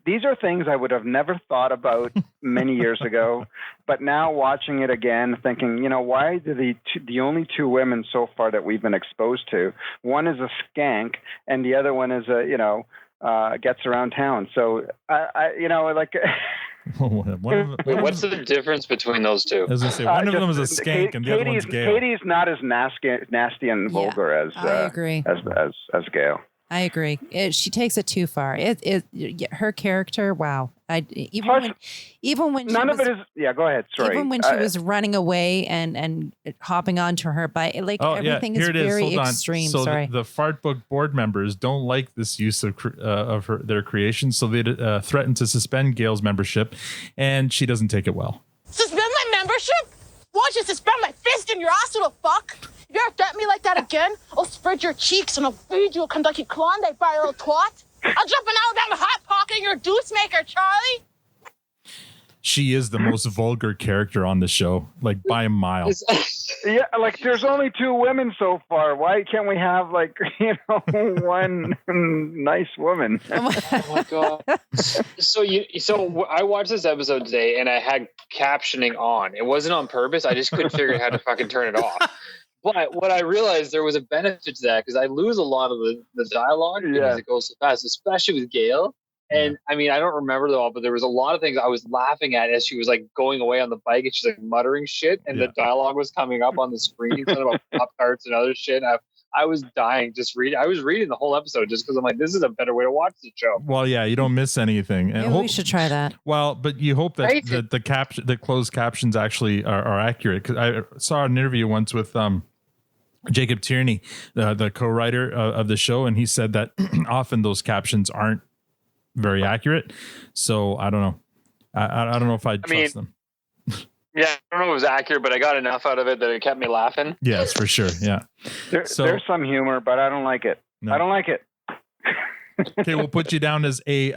these are things I would have never thought about many years ago, but now watching it again, thinking, why do the only 2 women so far that we've been exposed to, one is a skank and the other one is gets around town. So One of them- Wait, what's the difference between those two? As I say, one of them is a skank and the other one's Gail. Katie's not as nasty and vulgar as I agree. as Gail. I agree. She takes it too far. Her character. Wow. Even when None of it is. Yeah, go ahead. Sorry. Even when she was running away and hopping onto her bike, everything is Here it is. very Hold on. extreme. So Sorry. the Fartbook board members don't like this use of their creation, so they threaten to suspend Gail's membership, and she doesn't take it well. Suspend my membership? Why don't you suspend my fist in your ass, little fuck? If you ever threaten me like that again, I'll spread your cheeks and I'll feed you a Kentucky Klondike by a little twat. I'll jump an Alabama hot pocket in your deuce maker, Charlie. She is the most vulgar character on the show, like by a mile. Yeah, there's only 2 women so far. Why can't we have one nice woman? Oh my god! So I watched this episode today, and I had captioning on. It wasn't on purpose. I just couldn't figure out how to fucking turn it off. But what I realized, there was a benefit to that because I lose a lot of the dialogue because it goes so fast, especially with Gail. And I mean, I don't remember it all, but there was a lot of things I was laughing at as she was going away on the bike and she's muttering shit, and the dialogue was coming up on the screen about Pop-Tarts and other shit. I was dying just reading. I was reading the whole episode just because I'm like, this is a better way to watch the show. Well, yeah, you don't miss anything. And Maybe we should try that. Well, but you hope that the closed captions actually are accurate. Because I saw an interview once with Jacob Tierney, the co-writer of the show, and he said that often those captions aren't very accurate. So I don't know. I don't know if I'd trust them. Yeah, I don't know if it was accurate, but I got enough out of it that it kept me laughing. Yes, for sure. Yeah. There's some humor, but I don't like it. No. I don't like it. Okay, we'll put you down as a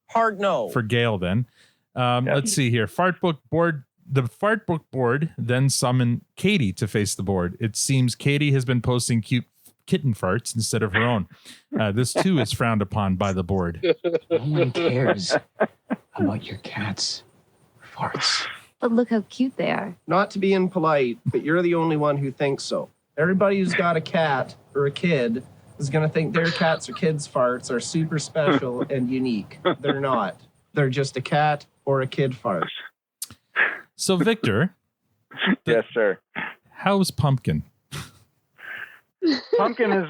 hard no for Gail then. Let's see here. Fartbook board. The Fartbook board then summoned Katie to face the board. It seems Katie has been posting cute kitten farts instead of her own. This too is frowned upon by the board. No one cares about your cat's farts. But look how cute they are. Not to be impolite, but you're the only one who thinks so. Everybody who's got a cat or a kid is going to think their cats or kids' farts are super special and unique. They're not. They're just a cat or a kid fart. So, Victor. Yes, sir. How's Pumpkin? Pumpkin is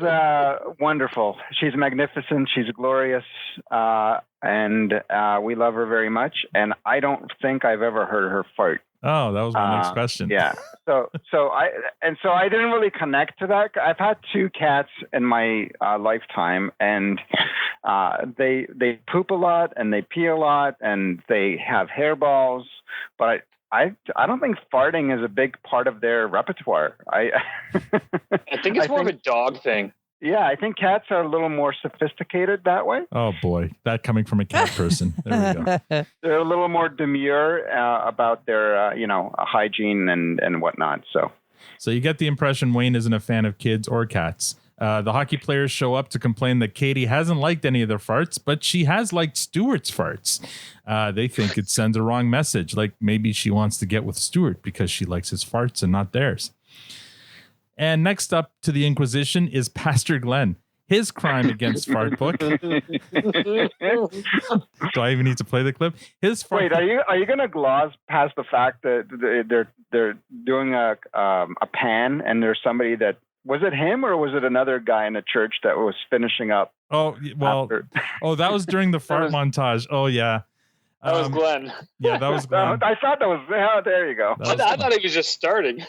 wonderful. She's magnificent. She's glorious. And we love her very much. And I don't think I've ever heard her fart. Oh, that was my next question. Yeah. So I didn't really connect to that. I've had 2 cats in my lifetime, and they poop a lot and they pee a lot and they have hairballs, but I don't think farting is a big part of their repertoire. I think it's more of a dog thing. Yeah, I think cats are a little more sophisticated that way. Oh boy, that coming from a cat person. There we go. They're a little more demure about their, hygiene and whatnot. So you get the impression Wayne isn't a fan of kids or cats. The hockey players show up to complain that Katie hasn't liked any of their farts, but she has liked Stuart's farts. They think it sends a wrong message, like maybe she wants to get with Stuart because she likes his farts and not theirs. And next up to the Inquisition is Pastor Glenn. His crime against Fartbook. Do I even need to play the clip? Wait, are you going to gloss past the fact that they're doing a pan and there's somebody that, was it him or was it another guy in the church that was finishing up? Oh, well, that was during the fart montage. Oh, yeah. That was Glenn. Yeah, that was Glenn. I thought that was, there you go. I thought he was just starting.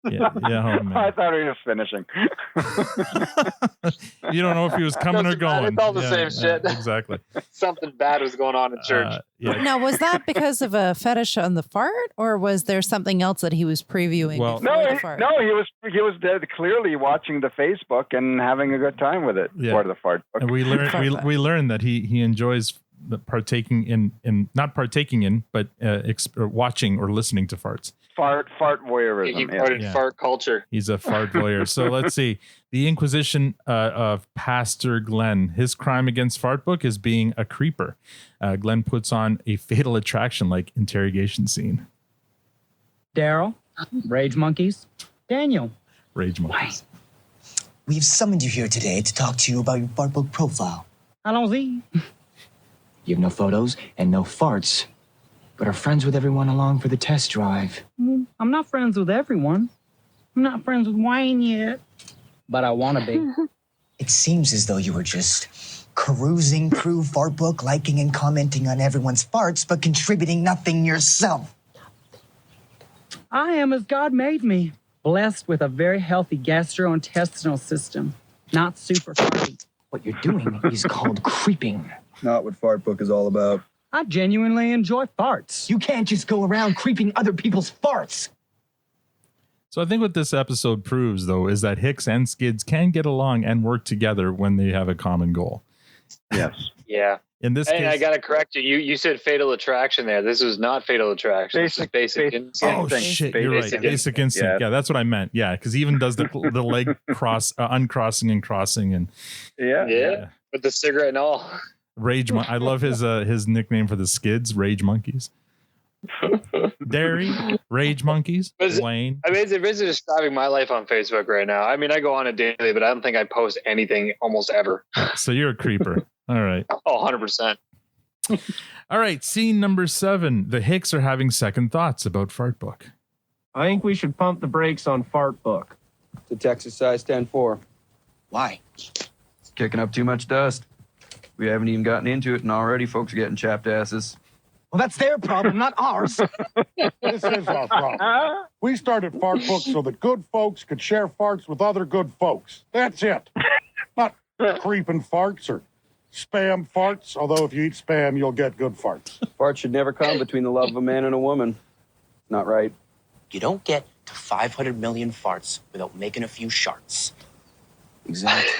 Yeah, oh, man. I thought he was finishing. You don't know if he was coming or going. It's all the same shit. Exactly. Something bad was going on in church. Now, was that because of a fetish on the fart, or was there something else that he was previewing? The fart? He was dead, clearly watching the Facebook and having a good time with it for the fart. And we learned that he enjoys partaking in not partaking in, but watching or listening to farts. Fart voyeurism. He part in fart culture. He's a fart voyeur. So let's see. The Inquisition of Pastor Glenn. His crime against Fartbook is being a creeper. Glenn puts on a Fatal Attraction-like interrogation scene. Daryl, Rage Monkeys, Daniel. Rage Monkeys. We've summoned you here today to talk to you about your Fartbook profile. Allons-y. You have no photos and no farts, but are friends with everyone along for the test drive. I'm not friends with everyone. I'm not friends with Wayne yet, but I want to be. It seems as though you were just cruising through Fartbook, liking and commenting on everyone's farts, but contributing nothing yourself. I am as God made me, blessed with a very healthy gastrointestinal system, not super farty. What you're doing is called creeping. Not what Fartbook is all about. I genuinely enjoy farts. You can't just go around creeping other people's farts. So I think what this episode proves, though, is that Hicks and Skids can get along and work together when they have a common goal. Yes. Yeah. In this case, I got to correct you. You said Fatal Attraction there. This was not Fatal Attraction. This is Basic Instinct. Oh, shit. You're right. Basic Instinct. Yeah, that's what I meant. Yeah, because he even does the leg uncrossing and crossing. And Yeah. With the cigarette and all. Rage. I love his nickname for the Skids, Rage Monkeys. Derry, Rage Monkeys, Wayne. I mean, it's basically describing my life on Facebook right now. I mean, I go on it daily, but I don't think I post anything almost ever. So you're a creeper. All right. Oh, 100%. All right. Scene number 7. The Hicks are having second thoughts about Fartbook. I think we should pump the brakes on Fartbook. To Texas size 10-4. Why? It's kicking up too much dust. We haven't even gotten into it, and already folks are getting chapped asses. Well, that's their problem, not ours. This is our problem. We started Fartbook so that good folks could share farts with other good folks. That's it. Not creeping farts or spam farts, although if you eat spam, you'll get good farts. Farts should never come between the love of a man and a woman. Not right. You don't get to 500 million farts without making a few sharts. Exactly.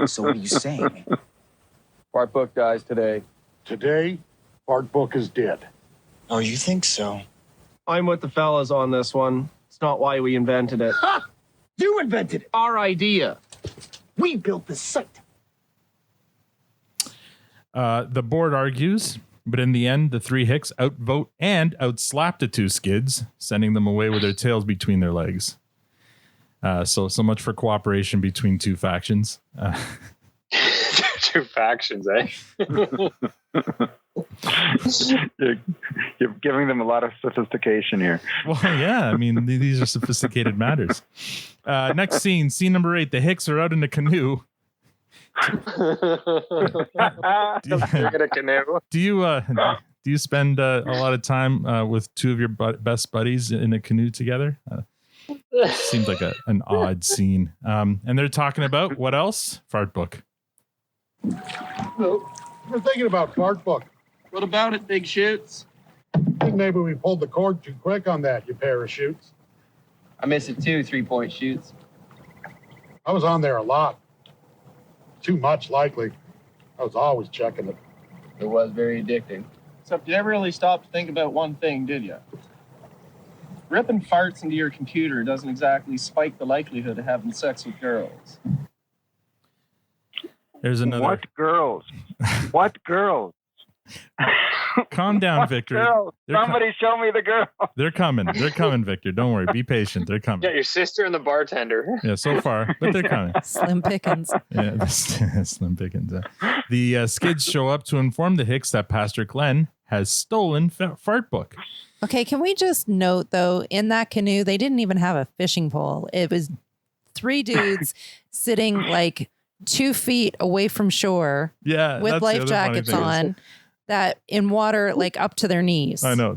So what are you saying? Fartbook dies today. Today, Fartbook is dead. Oh, you think so? I'm with the fellas on this one. It's not why we invented it. Ha! You invented it. Our idea. We built this site. The board argues, but in the end, the 3 Hicks outvote and outslap the 2 Skids, sending them away with their tails between their legs. So much for cooperation between 2 factions. 2 factions, eh? You're giving them a lot of sophistication here. Well, yeah. I mean, these are sophisticated matters. Next scene number 8. The Hicks are out in a canoe. Do you spend a lot of time with 2 of your best buddies in a canoe together? Seems like an odd scene. And they're talking about what else? Fartbook. We're thinking about Fartbook. What about it, Big Shoots? I think maybe we pulled the cord too quick on that, you pair of shoots. I miss it too, 3-point shoots. I was on there a lot. Too much, likely. I was always checking it. It was very addicting. Except you never really stopped to think about one thing, did you? Ripping farts into your computer doesn't exactly spike the likelihood of having sex with girls. There's another. What girls? What girls? Calm down, What Victor. girls? Somebody show me the girl. They're coming. They're coming, Victor. Don't worry. Be patient. They're coming. Yeah, your sister and the bartender. Yeah, so far, but they're coming. Slim pickings. Yeah, slim pickings. The Skids show up to inform the Hicks that Pastor Glenn has stolen Fartbook. Okay, can we just note, though, in that canoe, they didn't even have a fishing pole. It was 3 dudes sitting like 2 feet away from shore Yeah, with that's the life other funny jackets thing. on that in water like up to their knees. I know.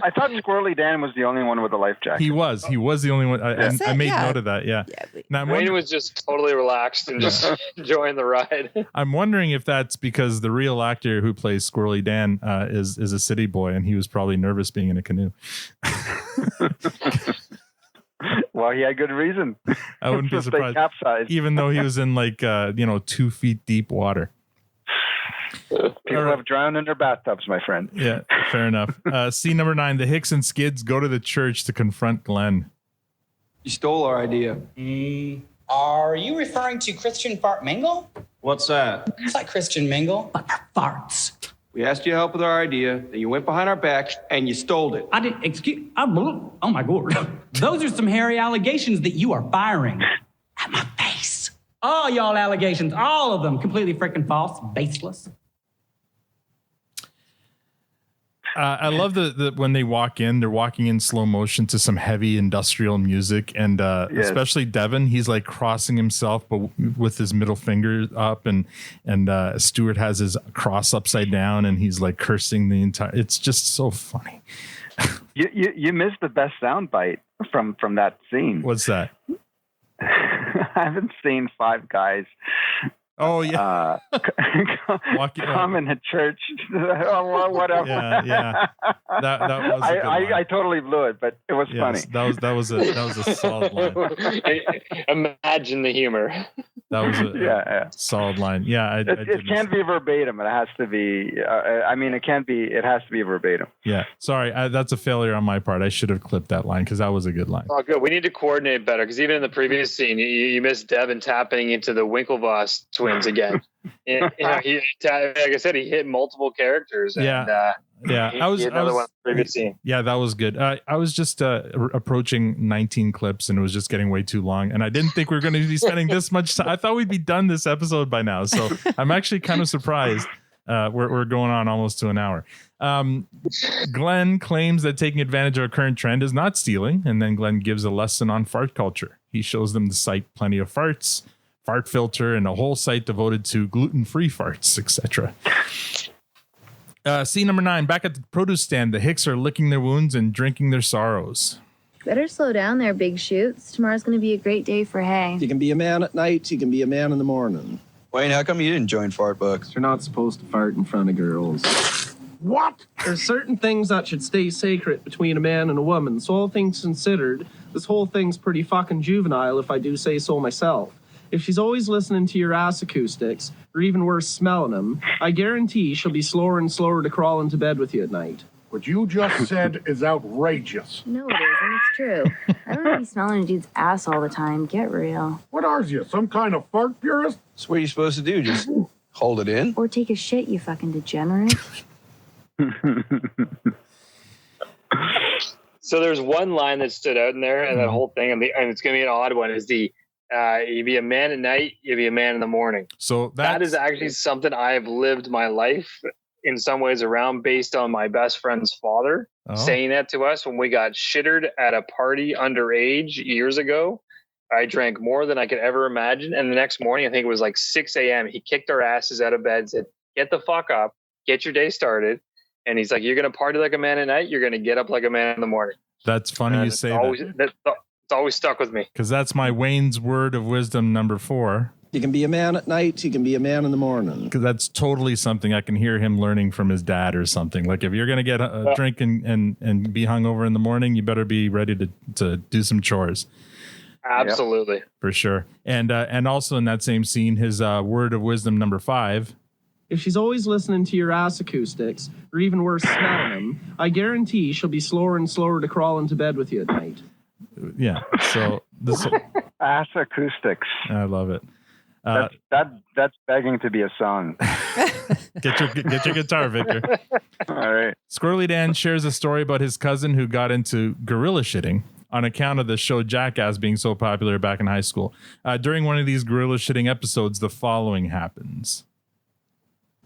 I thought Squirrely Dan was the only one with a life jacket. He was the only one. I made Yeah. note of that. Yeah. Now I'm Wayne wondering, was just totally relaxed and just enjoying the ride. I'm wondering if that's because the real actor who plays Squirrely Dan is a city boy, and he was probably nervous being in a canoe. Well, he had good reason. I wouldn't be Just they surprised, capsized. even though he was in like 2 feet deep water. People have drowned in their bathtubs, my friend. Yeah, fair enough. Scene number 9: the Hicks and Skids go to the church to confront Glenn. You stole our idea. Are you referring to Christian Fart Mingle? What's that? It's like Christian Mingle, but for farts. We asked you to help with our idea, then you went behind our backs and you stole it. I didn't, excuse, oh my God. Those are some hairy allegations that you are firing at my face. All y'all allegations, all of them, completely freaking false, baseless. I love the when they walk in, they're walking in slow motion to some heavy industrial music, and Yes. especially Devin, he's like crossing himself, but with his middle finger up, and Stuart has his cross upside down, and he's like cursing the entire. It's just so funny. You missed the best soundbite from that scene. What's that? I haven't seen 5 guys. Oh yeah, come in a church. Oh, whatever. Yeah. That was. A good line. I totally blew it, but it was funny. That was a solid line. Imagine the humor. That was a solid line. Yeah, It can't be verbatim. It has to be. It can't be. It has to be verbatim. Yeah. Sorry, that's a failure on my part. I should have clipped that line because that was a good line. Oh, good. We need to coordinate better because even in the previous scene, you missed Devin tapping into the Winklevoss twins again. He, like I said, he hit multiple characters. And, Yeah, I was another one in the previous scene. Yeah, that was good. I was just approaching 19 clips, and it was just getting way too long. And I didn't think we were going to be spending this much time. I thought we'd be done this episode by now. So I'm actually kind of surprised. We're going on almost to an hour. Glenn claims that taking advantage of a current trend is not stealing, and then Glenn gives a lesson on fart culture. He shows them the site Plenty of Farts, Fart Filter, and a whole site devoted to gluten-free farts, etc. Scene number 9, back at the produce stand, the Hicks are licking their wounds and drinking their sorrows. Better slow down there, Big Shoots. Tomorrow's going to be a great day for hay. You can be a man at night, you can be a man in the morning. Wayne, how come you didn't join Fartbook? You're not supposed to fart in front of girls. What? There's certain things that should stay sacred between a man and a woman, so all things considered, this whole thing's pretty fucking juvenile if I do say so myself. If she's always listening to your ass acoustics, or even worse, smelling them, I guarantee she'll be slower and slower to crawl into bed with you at night. What you just said is outrageous. No, it isn't. It's true. I don't want to be smelling a dude's ass all the time. Get real. What are you, some kind of fart purist? So what are you supposed to do? Just hold it in? Or take a shit, you fucking degenerate. So there's one line that stood out in there, and that whole thing, and it's going to be an odd one, is the you be a man at night, you be a man in the morning. So that is actually something I've lived my life in some ways around based on my best friend's father saying that to us when we got shittered at a party underage years ago. I drank more than I could ever imagine. And the next morning, I think it was like 6 a.m. He kicked our asses out of bed, said, "Get the fuck up, get your day started." And he's like, "You're going to party like a man at night. You're going to get up like a man in the morning." That's funny you say that. It's always stuck with me. Because that's my Wayne's word of wisdom number 4. You can be a man at night, you can be a man in the morning. Because that's totally something I can hear him learning from his dad or something. Like if you're going to get a drink and be hungover in the morning, you better be ready to do some chores. Absolutely. For sure. And also in that same scene, his word of wisdom number 5. If she's always listening to your ass acoustics, or even worse, smelling them, I guarantee she'll be slower and slower to crawl into bed with you at night. Yeah. So this ass acoustics. I love it. That's begging to be a song. Get your guitar, Victor. All right. Squirrely Dan shares a story about his cousin who got into gorilla shitting on account of the show Jackass being so popular back in high school. During one of these gorilla shitting episodes, the following happens.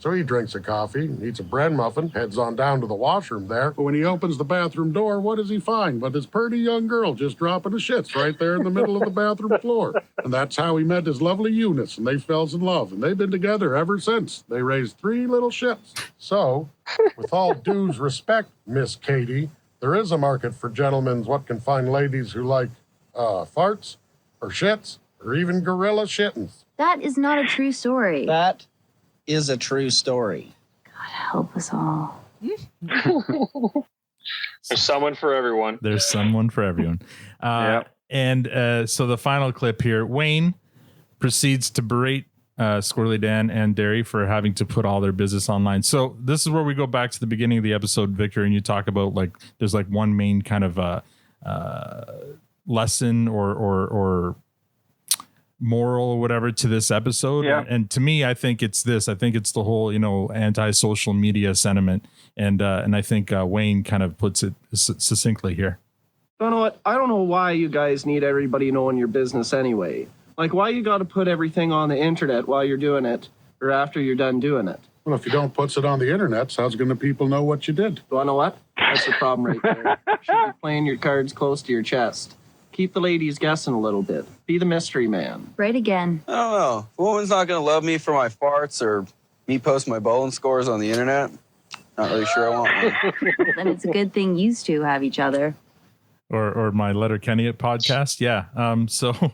So he drinks a coffee, eats a bread muffin, heads on down to the washroom there. But when he opens the bathroom door, what does he find but this pretty young girl just dropping the shits right there in the middle of the bathroom floor? And that's how he met his lovely Eunice, and they fell in love. And they've been together ever since. They raised 3 little shits. So, with all due respect, Miss Katie, there is a market for gentlemen's what can find ladies who like farts or shits or even gorilla shittings. That is not a true story. That is a true story. God help us all. There's someone for everyone. There's someone for everyone. And so the final clip here, Wayne proceeds to berate Squirrely Dan and Derry for having to put all their business online. So this is where we go back to the beginning of the episode, Victor, and you talk about like there's like one main kind of lesson or moral or whatever to this episode. And to me, I think it's this. I think it's the whole, anti-social media sentiment. And I think Wayne kind of puts it succinctly here. You know what? I don't know why you guys need everybody knowing your business anyway. Like, why you got to put everything on the internet while you're doing it or after you're done doing it? Well, if you don't put it on the internet, how's going to people know what you did? You want to know what? That's the problem right there. You should be playing your cards close to your chest. Keep the ladies guessing a little bit. Be the mystery man. Right again. I don't know. If a woman's not going to love me for my farts or me post my bowling scores on the internet, not really sure I want one. Then it's a good thing you two have each other. Or my Letterkenny podcast. Yeah. So,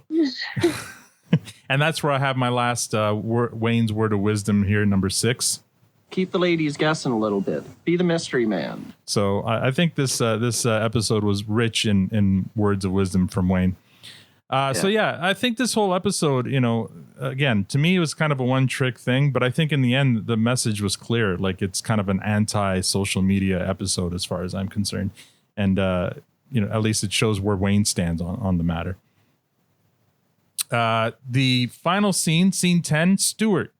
and that's where I have my last Wayne's word of wisdom here, number 6. Keep the ladies guessing a little bit. Be the mystery man. So I think this episode was rich in words of wisdom from Wayne. So yeah, I think this whole episode, again, to me, it was kind of a one-trick thing, but I think in the end, the message was clear. Like it's kind of an anti-social media episode as far as I'm concerned. And, at least it shows where Wayne stands on the matter. The final scene 10, Stuart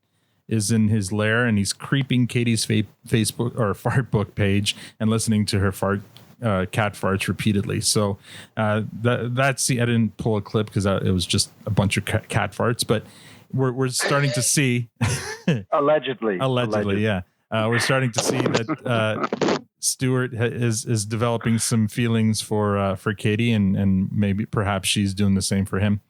is in his lair and he's creeping Katie's Facebook or Fartbook page and listening to her cat farts repeatedly. So that's I didn't pull a clip because it was just a bunch of cat farts, but we're starting to see allegedly, yeah. We're starting to see that Stuart is developing some feelings for Katie and maybe perhaps she's doing the same for him.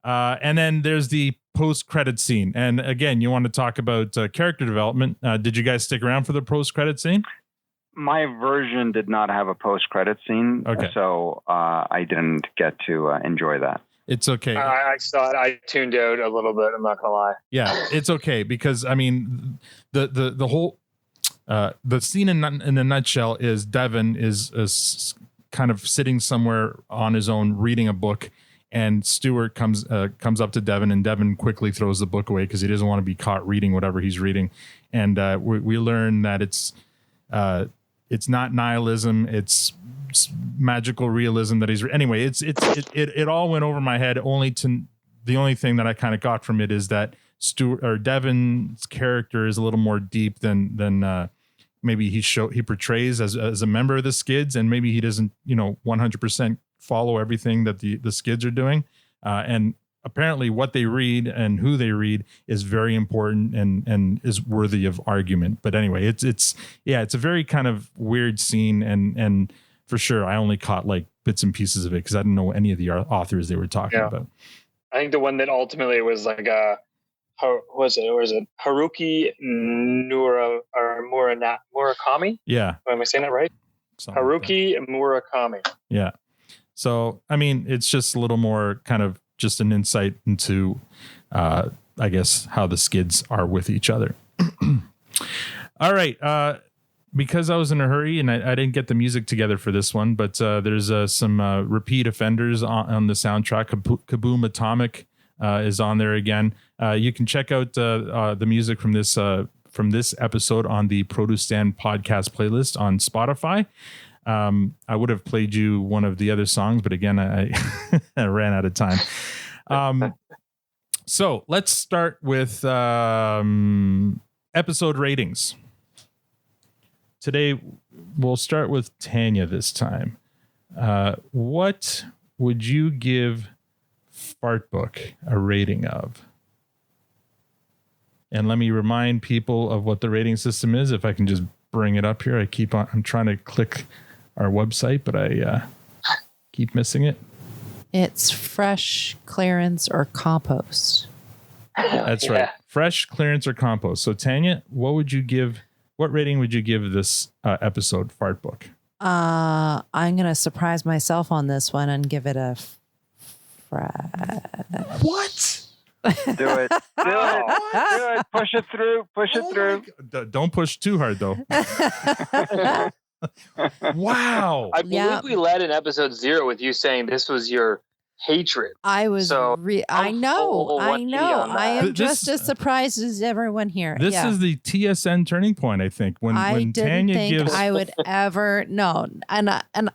And then there's the post-credit scene. And again, you want to talk about character development. Did you guys stick around for the post-credit scene? My version did not have a post-credit scene, so I didn't get to enjoy that. It's okay. I saw it. I tuned out a little bit. I'm not gonna lie. Yeah, it's okay because I mean, the whole the scene in a nutshell is Devin is kind of sitting somewhere on his own reading a book. And Stuart comes up to Devin, and Devin quickly throws the book away because he doesn't want to be caught reading whatever he's reading. And we learn that it's not nihilism; it's magical realism that he's. Anyway, it all went over my head. The only thing that I kind of got from it is that Devin's character is a little more deep than maybe he portrays as a member of the Skids, and maybe he doesn't 100% follow everything that the Skids are doing, and apparently what they read and who they read is very important and is worthy of argument. But anyway, it's a very kind of weird scene, and for sure I only caught like bits and pieces of it because I didn't know any of the authors they were talking about. I think the one that ultimately was like was it Haruki Murakami? Yeah, am I saying that right? Haruki Murakami. Yeah. So, I mean, it's just a little more kind of just an insight into, I guess, how the Skids are with each other. All right. because I was in a hurry and I didn't get the music together for this one, but there's some repeat offenders on the soundtrack. Kaboom Atomic is on there again. You can check out the music from this episode on the Produce Stand podcast playlist on Spotify. I would have played you one of the other songs, but again, I ran out of time. So let's start with episode ratings. Today, we'll start with Tanya this time. What would you give Fartbook a rating of? And let me remind people of what the rating system is. If I can just bring it up here. I'm trying to click our website, but I keep missing it. It's fresh, clearance, or compost. That's right. Fresh, clearance, or compost. So Tanya, what rating would you give this episode, Fartbook? I'm going to surprise myself on this one and give it a What? Do it. Push it through. Don't push too hard, though. Wow. I believe we led in episode 0 with you saying this was your hatred. I was. I know. I am just as surprised as everyone here. This is the TSN turning point, I think. When didn't Tanya think gives, I would ever and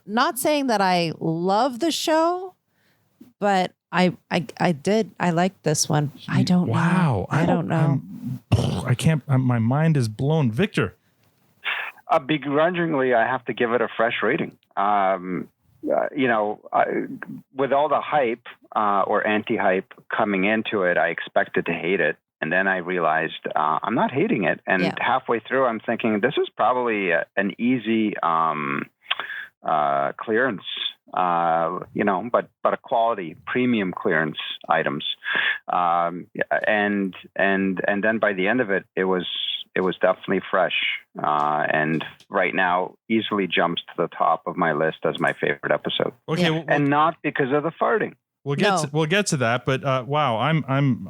not saying that I love the show, but I did. I liked this one. I don't know. Wow. I don't know. I can't. My mind is blown. Victor. Begrudgingly, I have to give it a fresh rating. With all the hype or anti-hype coming into it, I expected to hate it. And then I realized I'm not hating it. And halfway through, I'm thinking this is probably an easy clearance, but a quality premium clearance items. And then by the end of it, it was definitely fresh. And right now easily jumps to the top of my list as my favorite episode. Okay. And not because of the farting. We'll get to that, but wow, I'm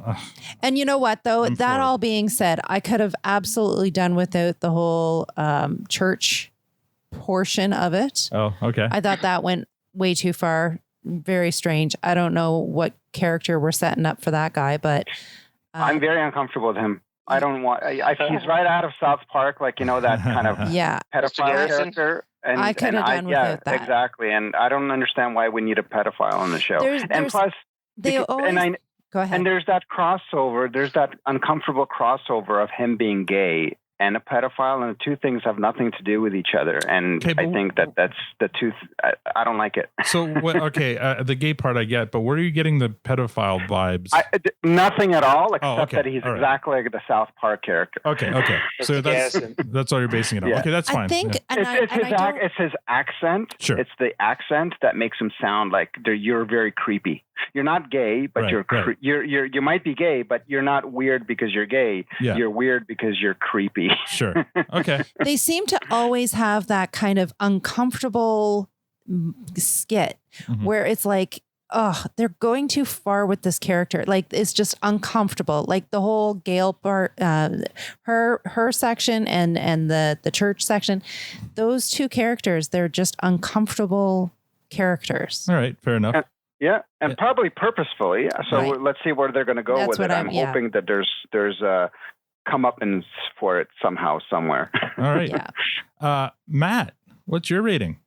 And you know what though? That all being said, I could have absolutely done without the whole church portion of it. Oh, okay. I thought that went way too far. Very strange. I don't know what character we're setting up for that guy, but I'm very uncomfortable with him. I don't want. He's right out of South Park, that kind of pedophile character. And I could have done without that. Exactly. And I don't understand why we need a pedophile on the show. Plus, go ahead. And there's that crossover. There's that uncomfortable crossover of him being gay and a pedophile, and the two things have nothing to do with each other. And I think that's the two. I don't like it. So, the gay part I get, but where are you getting the pedophile vibes? Nothing at all, except that he's exactly like the South Park character. Okay. So that's all you're basing it on. Yeah. Okay, that's fine. I think, it's his accent. Sure. It's the accent that makes him sound like you're very creepy. You're not gay, but you might be gay, but you're not weird because you're gay. Yeah. You're weird because you're creepy. Sure. Okay. They seem to always have that kind of uncomfortable skit where it's like, oh, they're going too far with this character. Like, it's just uncomfortable. Like the whole Gail part, her section and the church section, those two characters, they're just uncomfortable characters. All right. Fair enough. And probably purposefully. So let's see where they're going to go with it. I'm hoping that there's a comeuppance for it somehow, somewhere. All right. Matt, what's your rating?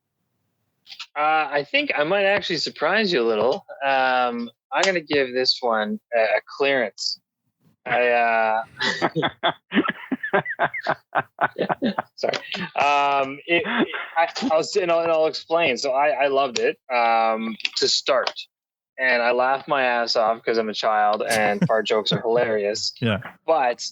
I think I might actually surprise you a little. I'm going to give this one a clearance. Sorry. I'll explain. So I loved it to start, and I laughed my ass off because I'm a child and fart jokes are hilarious. Yeah. But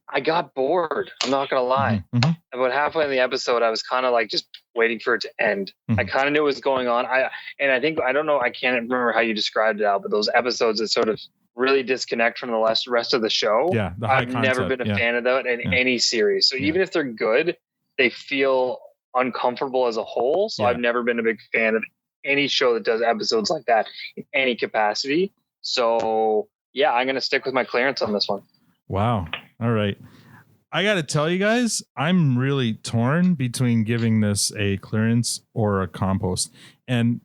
I got bored. I'm not gonna lie. Mm-hmm. About halfway in the episode, I was kind of like just waiting for it to end. Mm-hmm. I kind of knew what was going on. I don't know. I can't remember how you described it, Al, but those episodes that sort of really disconnect from the rest of the show. Yeah, I've never been a fan of that in any series. So even if they're good, they feel uncomfortable as a whole. So I've never been a big fan of any show that does episodes like that in any capacity. So yeah, I'm going to stick with my clearance on this one. Wow. All right. I got to tell you guys, I'm really torn between giving this a clearance or a compost. And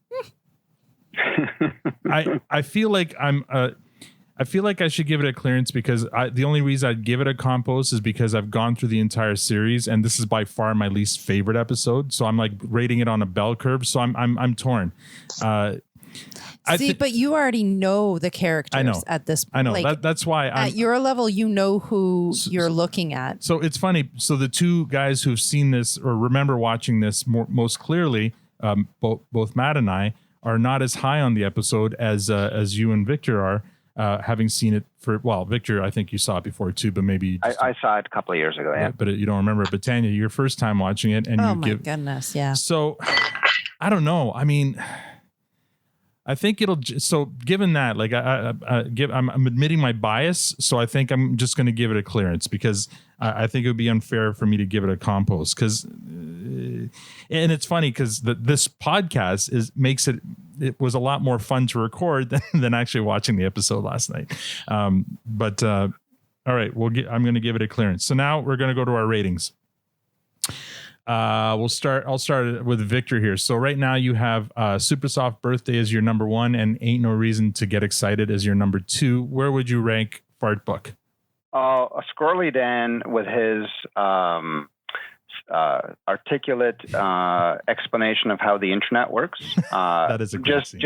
I feel like I feel like I should give it a clearance because the only reason I'd give it a compost is because I've gone through the entire series and this is by far my least favorite episode. So I'm like rating it on a bell curve. So I'm torn. But you already know the characters at this point. I know. Like, That's why at your level, you know who you're looking at. So it's funny. So the two guys who've seen this or remember watching this most clearly, both Matt and I, are not as high on the episode as you and Victor are. Having seen it Victor, I think you saw it before too, but maybe I saw it a couple of years ago. Yeah, but you don't remember it. But Tanya, your first time watching it, and goodness, yeah. So I don't know. I mean, I think it'll. So given that, like, I'm admitting my bias, so I think I'm just going to give it a clearance because I think it would be unfair for me to give it a compost because, and it's funny because this podcast makes it was a lot more fun to record than actually watching the episode last night. All right, I'm going to give it a clearance. So now we're going to go to our ratings. I'll start with Victor here. So right now you have Super Soft Birthday as your number 1 and Ain't No Reason to Get Excited as your number 2. Where would you rank Fartbook? Squirrely Dan with his articulate explanation of how the internet works. That is a great scene.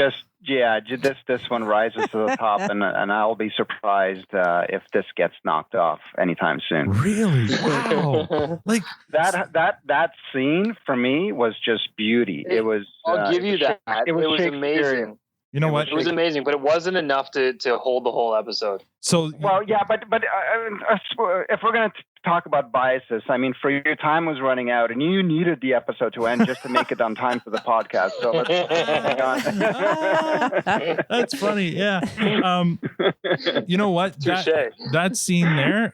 This one rises to the top, and I'll be surprised if this gets knocked off anytime soon. Really? Wow! Like that scene for me was just beauty. It was. I'll give you that. It was amazing. You know what? It was amazing, but it wasn't enough to hold the whole episode. So but if we're going to talk about biases, I mean, for your time was running out, and you needed the episode to end just to make it on time for the podcast. So let's That's funny. Yeah. You know what? That scene there.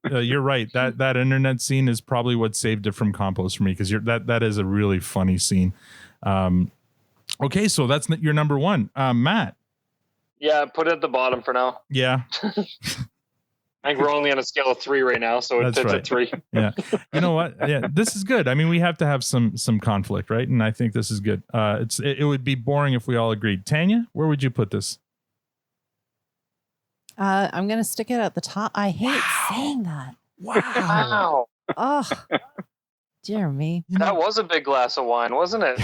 You're right. That internet scene is probably what saved it from compost for me because that is a really funny scene. Okay, so that's your number 1. Matt. Yeah, put it at the bottom for now. Yeah. I think we're only on a scale of 3 right now, so it's at 3. Yeah. You know what? Yeah, this is good. I mean, we have to have some conflict, right? And I think this is good. It would be boring if we all agreed. Tanya, where would you put this? I'm going to stick it at the top. I hate saying that. Wow. Oh, dear me. That was a big glass of wine, wasn't it?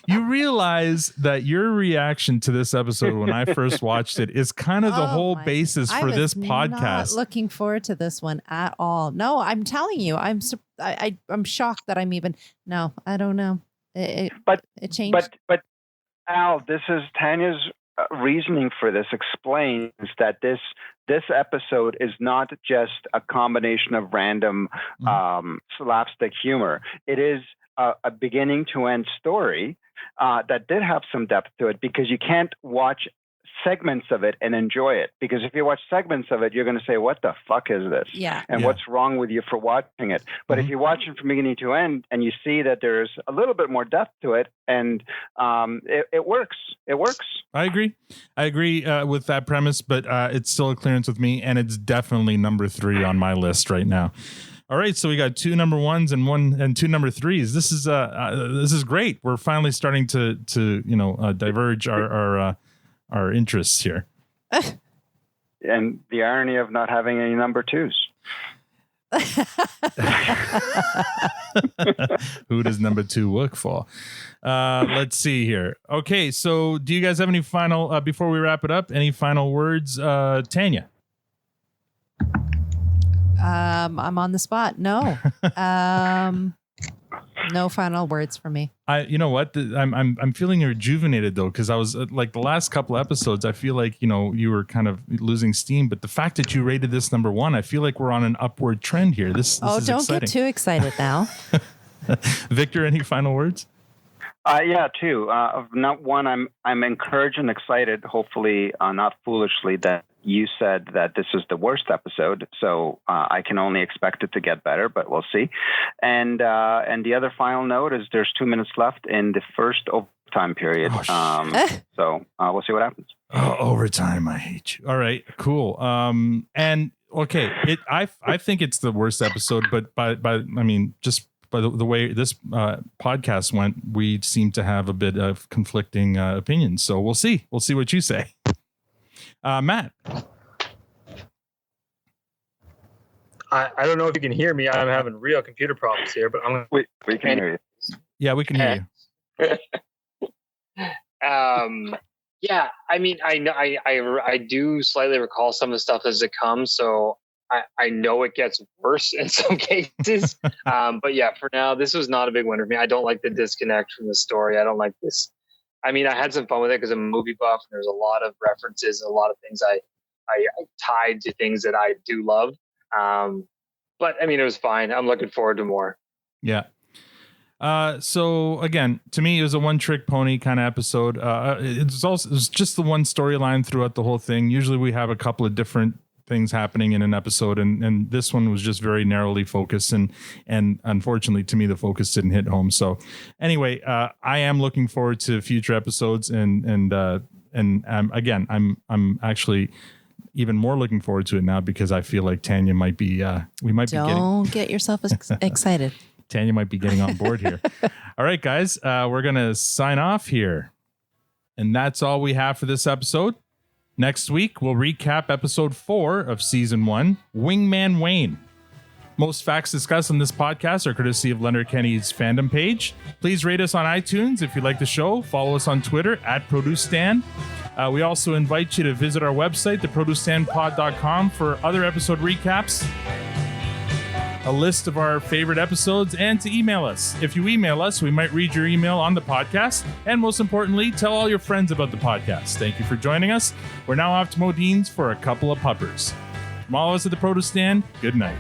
You realize that your reaction to this episode when I first watched it is kind of the whole basis for this podcast. Not looking forward to this one at all. No, I'm telling you, I'm shocked that I'm even. No, I don't know. It changed. But Al, this is Tanya's reasoning for this explains that this episode is not just a combination of random slapstick humor. It is a beginning to end story that did have some depth to it because you can't watch segments of it and enjoy it, because if you watch segments of it, you're going to say, what the fuck is this? Yeah. And what's wrong with you for watching it? But if you watch it from beginning to end and you see that there's a little bit more depth to it, and it works. It works. I agree with that premise, but it's still a clearance with me, and it's definitely number 3 on my list right now. All right, so we got 2 number 1s and 2 number 3s. This is great. We're finally starting to diverge our interests here. And the irony of not having any number 2s. Who does number 2 work for? Let's see here. Okay, so do you guys have any final before we wrap it up? Any final words, Tanya? I'm on the spot. No. No final words for me. You know what? I'm feeling rejuvenated though, because I was like the last couple episodes. I feel like you were kind of losing steam, but the fact that you rated this number 1, I feel like we're on an upward trend here. This is don't exciting. get too excited now. Victor, any final words? Yeah, 2. Not 1. I'm encouraged and excited. Hopefully, not foolishly, that you said that this is the worst episode. So I can only expect it to get better, but we'll see. And the other final note is there's 2 minutes left in the first overtime period. So we'll see what happens. Oh, overtime! I hate you. All right, cool. And Okay, I think it's the worst episode, but just by the way this podcast went, we seem to have a bit of conflicting opinions. So we'll see what you say. Matt. I don't know if you can hear me. I'm having real computer problems here, but I'm we can hear you. Yeah, we can hear you. Yeah, I mean, I do slightly recall some of the stuff as it comes, so I know it gets worse in some cases. But yeah, for now, this was not a big winner for me. I don't like the disconnect from the story. I don't like this. I mean, I had some fun with it because I'm a movie buff, and there's a lot of references and a lot of things I tied to things that I do love. But I mean, it was fine. I'm looking forward to more. Yeah. So again, to me, it was a one-trick pony kind of episode. It was just the one storyline throughout the whole thing. Usually we have a couple of different things happening in an episode, and this one was just very narrowly focused, and unfortunately to me the focus didn't hit home. So anyway, I am looking forward to future episodes, and again, I'm actually even more looking forward to it now because I feel like Tanya might be Don't get yourself excited. Tanya might be getting on board here. All right, guys, we're going to sign off here. And that's all we have for this episode. Next week, we'll recap episode 4 of season 1, Wingman Wayne. Most facts discussed on this podcast are courtesy of Letterkenny's fandom page. Please rate us on iTunes if you like the show. Follow us on Twitter @ProduceStand. We also invite you to visit our website, theproducestandpod.com, for other episode recaps, a list of our favorite episodes, and to email us. If you email us, we might read your email on the podcast. And most importantly, tell all your friends about the podcast. Thank you for joining us. We're now off to Modine's for a couple of puppers. From all of us at the Produce Stand, good night.